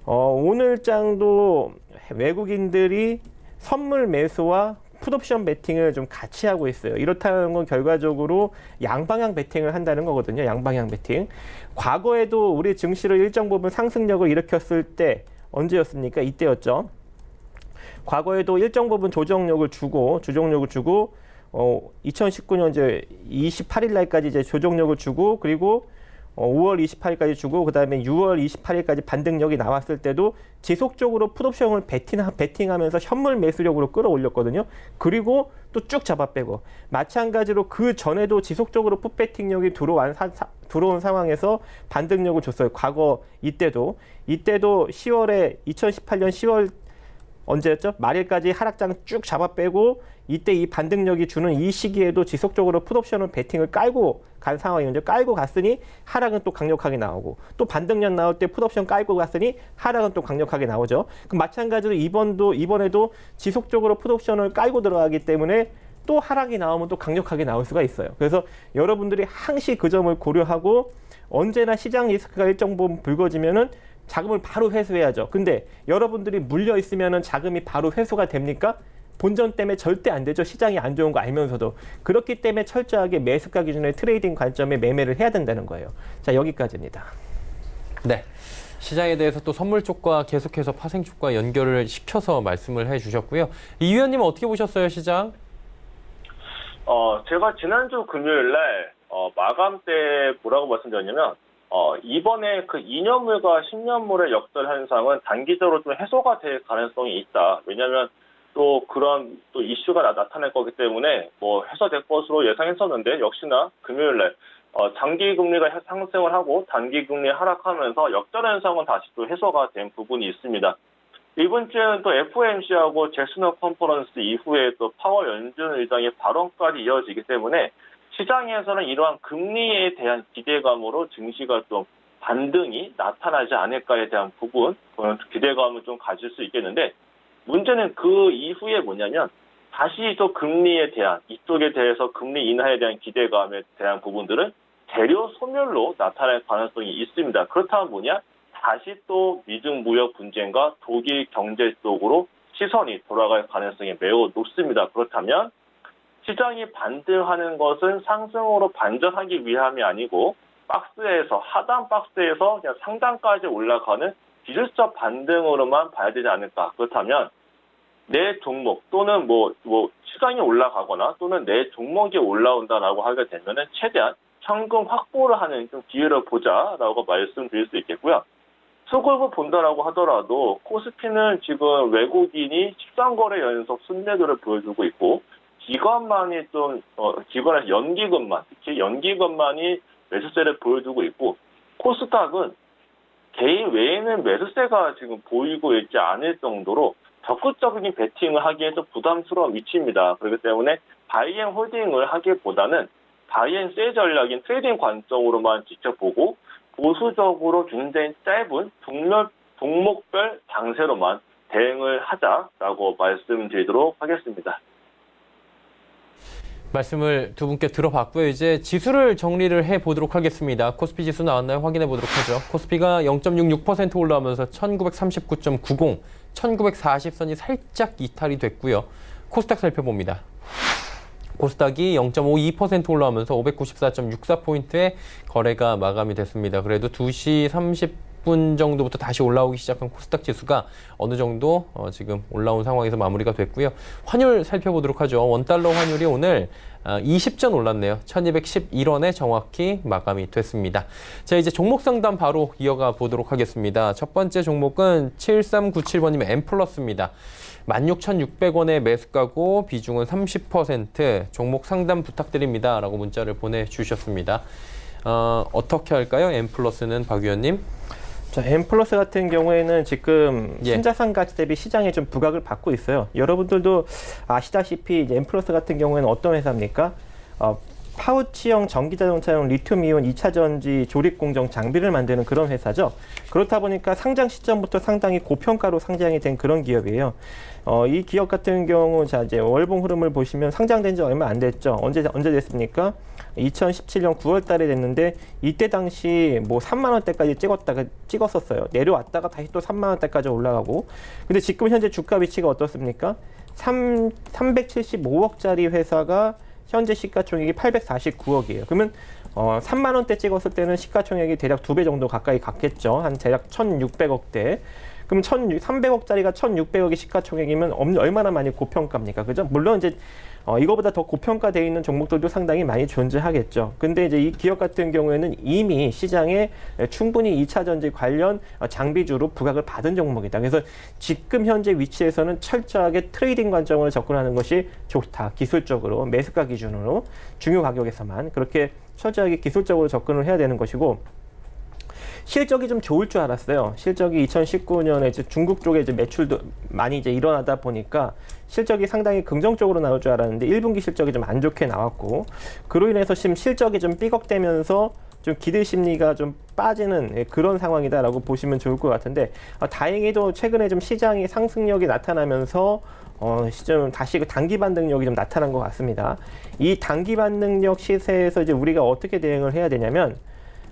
오늘장도 외국인들이 선물 매수와 풋옵션 베팅을 좀 같이 하고 있어요. 이렇다는 건 결과적으로 양방향 베팅을 한다는 거거든요. 양방향 베팅. 과거에도 우리 증시를 일정 부분 상승력을 일으켰을 때 언제였습니까? 이때였죠. 과거에도 일정 부분 조정력을 주고 2019년 이제 28일 날까지 이제 조정력을 주고, 그리고 5월 28일까지 주고, 그 다음에 6월 28일까지 반등력이 나왔을 때도 지속적으로 풋옵션을 베팅하면서 현물 매수력으로 끌어올렸거든요. 그리고 또 쭉 잡아 빼고, 마찬가지로 그 전에도 지속적으로 풋베팅력이 들어온 상황에서 반등력을 줬어요. 과거 이때도 2018년 10월 언제였죠? 말일까지 하락장 쭉 잡아 빼고 이때 이 반등력이 주는 이 시기에도 지속적으로 풋옵션을 베팅을 깔고 간 상황이죠. 깔고 갔으니 하락은 또 강력하게 나오고 또 반등력 나올 때 풋옵션 깔고 갔으니 하락은 또 강력하게 나오죠. 그럼 마찬가지로 이번에도 지속적으로 풋옵션을 깔고 들어가기 때문에 또 하락이 나오면 또 강력하게 나올 수가 있어요. 그래서 여러분들이 항시 그 점을 고려하고 언제나 시장 리스크가 일정 부분 불거지면은 자금을 바로 회수해야죠. 근데 여러분들이 물려 있으면은 자금이 바로 회수가 됩니까? 본전 때문에 절대 안 되죠. 시장이 안 좋은 거 알면서도. 그렇기 때문에 철저하게 매수가 기준의 트레이딩 관점에 매매를 해야 된다는 거예요. 자, 여기까지입니다. 네. 시장에 대해서 또 선물 쪽과 계속해서 파생 쪽과 연결을 시켜서 말씀을 해주셨고요. 이 위원님은 어떻게 보셨어요, 시장? 제가 지난주 금요일 날 마감 때 뭐라고 말씀드렸냐면 이번에 그 2년물과 10년물의 역설 현상은 단기적으로 좀 해소가 될 가능성이 있다. 왜냐하면 또 그런 또 이슈가 나타날 거기 때문에 뭐 해소될 것으로 예상했었는데 역시나 금요일 날 장기 금리가 상승을 하고 단기 금리 하락하면서 역전 현상은 다시 또 해소가 된 부분이 있습니다. 이번 주에는 또 FOMC하고 잭슨홀 컨퍼런스 이후에 또 파월 연준 의장의 발언까지 이어지기 때문에 시장에서는 이러한 금리에 대한 기대감으로 증시가 좀 반등이 나타나지 않을까에 대한 부분, 기대감을 좀 가질 수 있겠는데 문제는 그 이후에 뭐냐면 다시 또 금리에 대한 이쪽에 대해서 금리 인하에 대한 기대감에 대한 부분들은 재료 소멸로 나타날 가능성이 있습니다. 그렇다면 뭐냐? 다시 또 미중 무역 분쟁과 독일 경제 쪽으로 시선이 돌아갈 가능성이 매우 높습니다. 그렇다면 시장이 반등하는 것은 상승으로 반전하기 위함이 아니고 하단 박스에서 그냥 상단까지 올라가는 기술적 반등으로만 봐야 되지 않을까. 그렇다면 내 종목 또는 뭐 시장이 올라가거나 또는 내 종목이 올라온다라고 하게 되면은 최대한 현금 확보를 하는 좀 기회를 보자라고 말씀드릴 수 있겠고요. 수급을 본다라고 하더라도 코스피는 지금 외국인이 13거래 연속 순매도를 보여주고 있고 기관만이 기관에서 연기금만, 특히 연기금만이 매수세를 보여주고 있고 코스닥은 개인 외에는 매수세가 지금 보이고 있지 않을 정도로 적극적인 베팅을 하기에 좀 부담스러운 위치입니다. 그렇기 때문에 바이앤 홀딩을 하기보다는 바이앤 셀 전략인 트레이딩 관점으로만 지켜보고 보수적으로 굉장히 짧은 종목별 장세로만 대응을 하자라고 말씀드리도록 하겠습니다. 말씀을 두 분께 들어봤고요. 이제 지수를 정리를 해보도록 하겠습니다. 코스피 지수 나왔나요? 확인해 보도록 하죠. 코스피가 0.66% 올라오면서 1939.90, 1940선이 살짝 이탈이 됐고요. 코스닥 살펴봅니다. 코스닥이 0.52% 올라오면서 594.64포인트의 거래가 마감이 됐습니다. 그래도 2시 30분 정도부터 다시 올라오기 시작한 코스닥 지수가 어느 정도 지금 올라온 상황에서 마무리가 됐고요. 환율 살펴보도록 하죠. 원달러 환율이 오늘 20전 올랐네요. 1211원에 정확히 마감이 됐습니다. 자, 이제 종목 상담 바로 이어가 보도록 하겠습니다. 첫 번째 종목은 7397번님의 M+입니다. 16,600원에 매수가고 비중은 30%, 종목 상담 부탁드립니다. 라고 문자를 보내주셨습니다. 어떻게 할까요? M+는 박 위원님? 자, M+ 같은 경우에는 지금 예. 신자산 가치 대비 시장에 좀 부각을 받고 있어요. 여러분들도 아시다시피 M+ 같은 경우에는 어떤 회사입니까? 파우치형 전기자동차용 리튬이온 2차 전지 조립 공정 장비를 만드는 그런 회사죠. 그렇다 보니까 상장 시점부터 상당히 고평가로 상장이 된 그런 기업이에요. 이 기업 같은 경우 자 이제 월봉 흐름을 보시면 상장된 지 얼마 안 됐죠. 언제 됐습니까? 2017년 9월 달에 됐는데 이때 당시 뭐 3만 원대까지 찍었었어요. 내려왔다가 다시 또 3만 원대까지 올라가고. 근데 지금 현재 주가 위치가 어떻습니까? 375억짜리 회사가 현재 시가총액이 849억이에요. 그러면 3만 원대 찍었을 때는 시가총액이 대략 2배 정도 가까이 갔겠죠. 한 대략 1,600억대. 그럼 300억짜리가 1,600억의 시가총액이면 얼마나 많이 고평가입니까? 그죠? 물론 이제 이거보다 더 고평가되어 있는 종목들도 상당히 많이 존재하겠죠. 근데 이제 이 기업 같은 경우에는 이미 시장에 충분히 2차 전지 관련 장비주로 부각을 받은 종목이다. 그래서 지금 현재 위치에서는 철저하게 트레이딩 관점으로 접근하는 것이 좋다. 기술적으로 매수가 기준으로 중요 가격에서만 그렇게 철저하게 기술적으로 접근을 해야 되는 것이고 실적이 좀 좋을 줄 알았어요. 실적이 2019년에 이제 중국 쪽에 이제 매출도 많이 이제 일어나다 보니까 실적이 상당히 긍정적으로 나올 줄 알았는데 1분기 실적이 좀 안 좋게 나왔고, 그로 인해서 지금 실적이 좀 삐걱대면서 좀 기대 심리가 좀 빠지는 그런 상황이다라고 보시면 좋을 것 같은데, 다행히도 최근에 좀 시장이 상승력이 나타나면서 좀 다시 그 단기 반등력이 좀 나타난 것 같습니다. 이 단기 반등력 시세에서 이제 우리가 어떻게 대응을 해야 되냐면,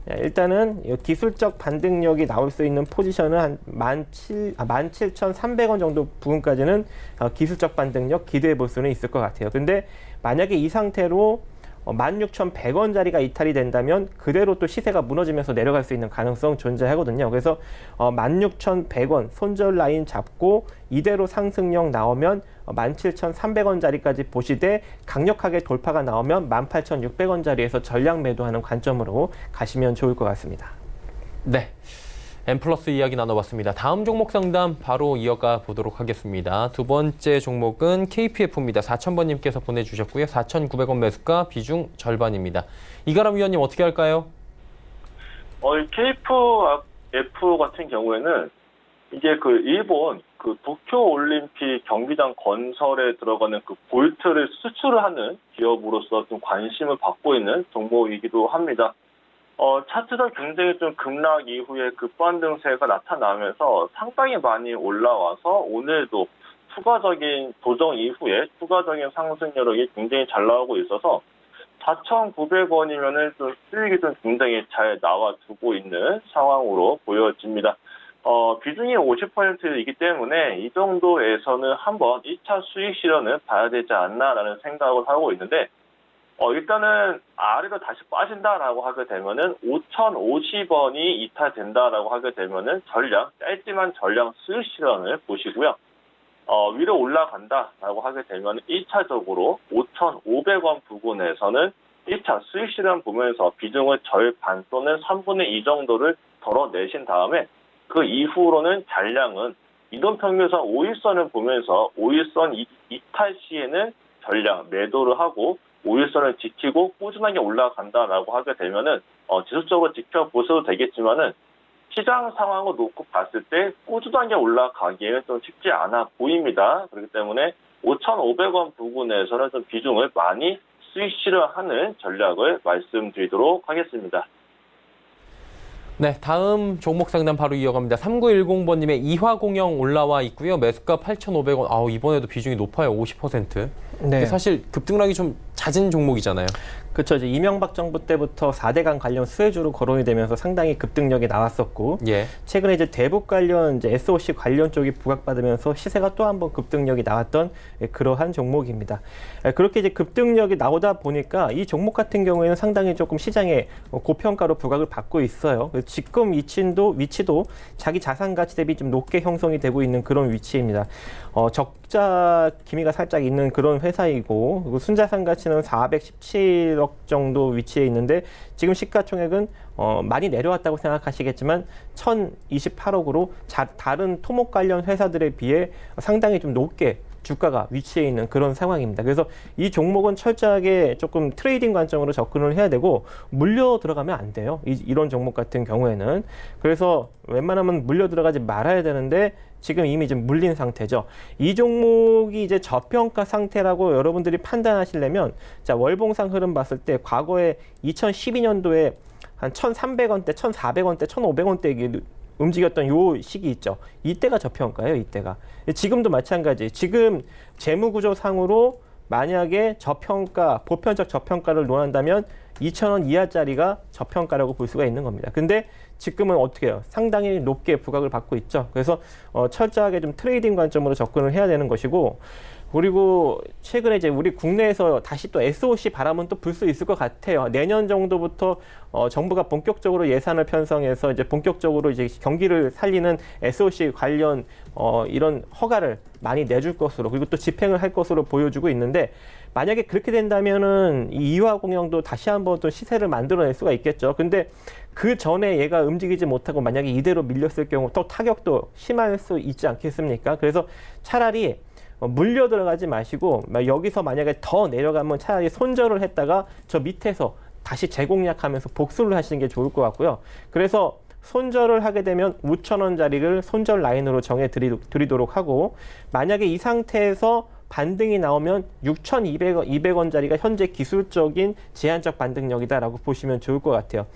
일단은 기술적 반등력이 나올 수 있는 포지션은 한 17,300원 정도 부근까지는 기술적 반등력 기대해 볼 수는 있을 것 같아요. 근데 만약에 이 상태로 16,100원짜리가 이탈이 된다면 그대로 또 시세가 무너지면서 내려갈 수 있는 가능성 존재하거든요. 그래서 16,100원 손절 라인 잡고 이대로 상승력 나오면 17,300원짜리까지 보시되, 강력하게 돌파가 나오면 18,600원짜리에서 전량 매도하는 관점으로 가시면 좋을 것 같습니다. 네. M+ 이야기 나눠봤습니다. 다음 종목 상담 바로 이어가 보도록 하겠습니다. 두 번째 종목은 KPF입니다. 4,000번님께서 보내주셨고요. 4,900원 매수가, 비중 절반입니다. 이가람 위원님 어떻게 할까요? 이 KPF 같은 경우에는 이게 그 일본 그 도쿄 올림픽 경기장 건설에 들어가는 그 볼트를 수출을 하는 기업으로서 좀 관심을 받고 있는 종목이기도 합니다. 차트가 굉장히 좀 급락 이후에 급반등세가 나타나면서 상당히 많이 올라와서 오늘도 추가적인 조정 이후에 추가적인 상승 여력이 굉장히 잘 나오고 있어서 4,900원이면은 좀 수익이 좀 굉장히 잘 나와주고 있는 상황으로 보여집니다. 비중이 50%이기 때문에 이 정도에서는 한번 1차 수익 실현을 봐야 되지 않나라는 생각을 하고 있는데, 일단은 아래로 다시 빠진다라고 하게 되면은 5,050원이 이탈된다라고 하게 되면은 짧지만 전량 수익 실현을 보시고요. 위로 올라간다라고 하게 되면 1차적으로 5,500원 부근에서는 1차 수익 실현 보면서 비중을 절반 또는 3분의 2 정도를 덜어내신 다음에, 그 이후로는 잔량은 이동평균선 5일선을 보면서 5일선 이탈 시에는 전량 매도를 하고 5일선을 지키고 꾸준하게 올라간다라고 하게 되면은 지속적으로 지켜보셔도 되겠지만은 시장 상황을 놓고 봤을 때 꾸준하게 올라가기에는 좀 쉽지 않아 보입니다. 그렇기 때문에 5,500원 부근에서는 좀 비중을 많이 수익 실현하는 전략을 말씀드리도록 하겠습니다. 네, 다음 종목 상담 바로 이어갑니다. 3910번님의 이화공영 올라와 있고요. 매수가 8,500원. 이번에도 비중이 높아요. 50%. 네. 사실 급등락이 좀 잦은 종목이잖아요. 그렇죠. 이제 이명박 정부 때부터 4대강 관련 수혜주로 거론이 되면서 상당히 급등력이 나왔었고, 예. 최근에 이제 대북 관련 이제 SOC 관련 쪽이 부각받으면서 시세가 또 한 번 급등력이 나왔던 그러한 종목입니다. 그렇게 이제 급등력이 나오다 보니까 이 종목 같은 경우에는 상당히 조금 시장에 고평가로 부각을 받고 있어요. 지금 위치도 자기 자산 가치 대비 좀 높게 형성이 되고 있는 그런 위치입니다. 적자 기미가 살짝 있는 그런 회사이고, 그리고 순자산 가치는 417억 정도 위치에 있는데, 지금 시가총액은 많이 내려왔다고 생각하시겠지만 1,028억으로 다른 토목 관련 회사들에 비해 상당히 좀 높게 주가가 위치해 있는 그런 상황입니다. 그래서 이 종목은 철저하게 조금 트레이딩 관점으로 접근을 해야 되고, 물려 들어가면 안 돼요. 이런 종목 같은 경우에는. 그래서 웬만하면 물려 들어가지 말아야 되는데 지금 이미 좀 물린 상태죠. 이 종목이 이제 저평가 상태라고 여러분들이 판단하시려면, 자, 월봉상 흐름 봤을 때 과거에 2012년도에 한 1,300원대, 1,400원대, 1,500원대 움직였던 요 시기 있죠. 이때가 저평가예요, 이때가. 지금도 마찬가지. 지금 재무구조상으로 만약에 보편적 저평가를 논한다면 2,000원 이하짜리가 저평가라고 볼 수가 있는 겁니다. 근데 지금은 어떻게 해요? 상당히 높게 부각을 받고 있죠. 그래서 철저하게 좀 트레이딩 관점으로 접근을 해야 되는 것이고, 그리고 최근에 이제 우리 국내에서 다시 또 SOC 바람은 또 불 수 있을 것 같아요. 내년 정도부터 정부가 본격적으로 예산을 편성해서 이제 본격적으로 이제 경기를 살리는 SOC 관련 이런 허가를 많이 내줄 것으로, 그리고 또 집행을 할 것으로 보여주고 있는데, 만약에 그렇게 된다면은 이 이화공영도 다시 한번 또 시세를 만들어낼 수가 있겠죠. 근데 그 전에 얘가 움직이지 못하고 만약에 이대로 밀렸을 경우 또 타격도 심할 수 있지 않겠습니까? 그래서 차라리 물려 들어가지 마시고, 여기서 만약에 더 내려가면 차라리 손절을 했다가 저 밑에서 다시 재공략하면서 복수를 하시는 게 좋을 것 같고요. 그래서 손절을 하게 되면 5,000원짜리를 손절 라인으로 정해드리도록 하고, 만약에 이 상태에서 반등이 나오면 6,200원짜리가 현재 기술적인 제한적 반등력이다라고 보시면 좋을 것 같아요.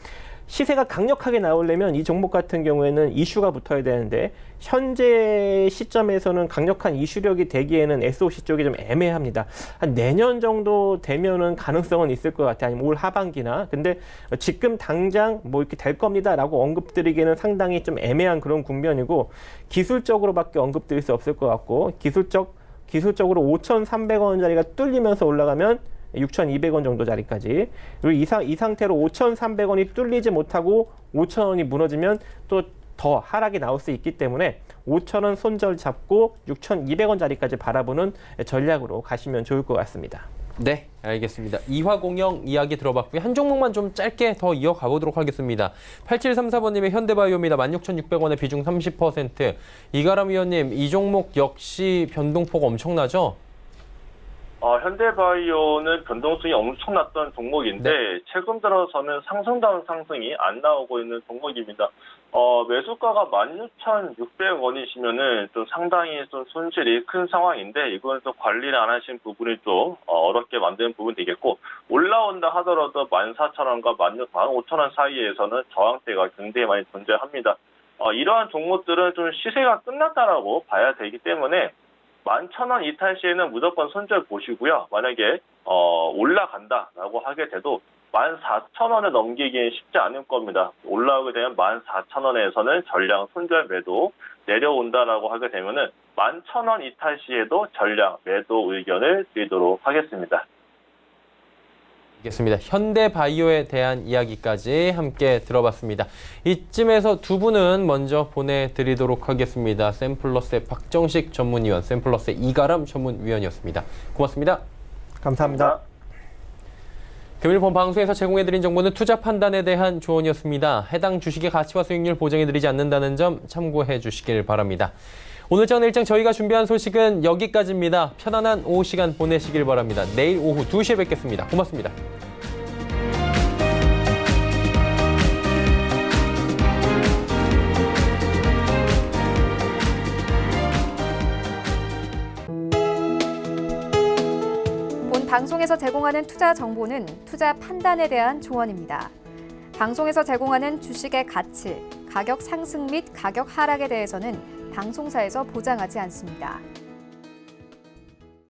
시세가 강력하게 나오려면 이 종목 같은 경우에는 이슈가 붙어야 되는데, 현재 시점에서는 강력한 이슈력이 되기에는 SOC 쪽이 좀 애매합니다. 한 내년 정도 되면은 가능성은 있을 것 같아요. 아니면 올 하반기나. 근데 지금 당장 뭐 이렇게 될 겁니다라고 언급드리기에는 상당히 좀 애매한 그런 국면이고, 기술적으로밖에 언급드릴 수 없을 것 같고, 기술적으로 5,300원짜리가 뚫리면서 올라가면 6,200원 정도 자리까지, 그리고 이 상태로 5,300원이 뚫리지 못하고 5,000원이 무너지면 또 더 하락이 나올 수 있기 때문에 5,000원 손절 잡고 6,200원 자리까지 바라보는 전략으로 가시면 좋을 것 같습니다. 네, 알겠습니다. 이화공영 이야기 들어봤고요. 한 종목만 좀 짧게 더 이어가 보도록 하겠습니다. 8734번님의 현대바이오입니다. 16,600원에 비중 30%. 이가람 위원님, 이 종목 역시 변동폭 엄청나죠? 현대바이오는 변동성이 엄청났던 종목인데, 최근 들어서는 상승다운 상승이 안 나오고 있는 종목입니다. 매수가가 16,600원이시면은 좀 상당히 좀 손실이 큰 상황인데, 이건 또 관리를 안 하신 부분이 좀 어렵게 만드는 부분이 되겠고, 올라온다 하더라도 14,000원과 15,000원 사이에서는 저항대가 굉장히 많이 존재합니다. 이러한 종목들은 좀 시세가 끝났다라고 봐야 되기 때문에 11,000원 이탈 시에는 무조건 손절 보시고요. 만약에 올라간다라고 하게 돼도 14,000원을 넘기기엔 쉽지 않을 겁니다. 올라오게 되면 14,000원에서는 전량 손절 매도, 내려온다라고 하게 되면은 11,000원 이탈 시에도 전량 매도 의견을 드리도록 하겠습니다. 알겠습니다. 현대바이오에 대한 이야기까지 함께 들어봤습니다. 이쯤에서 두 분은 먼저 보내드리도록 하겠습니다. 샘플러스의 박정식 전문위원, 샘플러스의 이가람 전문위원이었습니다. 고맙습니다. 감사합니다. 금일 본 방송에서 제공해드린 정보는 투자 판단에 대한 조언이었습니다. 해당 주식의 가치와 수익률 보장해드리지 않는다는 점 참고해 주시길 바랍니다. 오늘장 내일장 저희가 준비한 소식은 여기까지입니다. 편안한 오후 시간 보내시길 바랍니다. 내일 오후 2시에 뵙겠습니다. 고맙습니다. 본 방송에서 제공하는 투자 정보는 투자 판단에 대한 조언입니다. 방송에서 제공하는 주식의 가치, 가격 상승 및 가격 하락에 대해서는 방송사에서 보장하지 않습니다.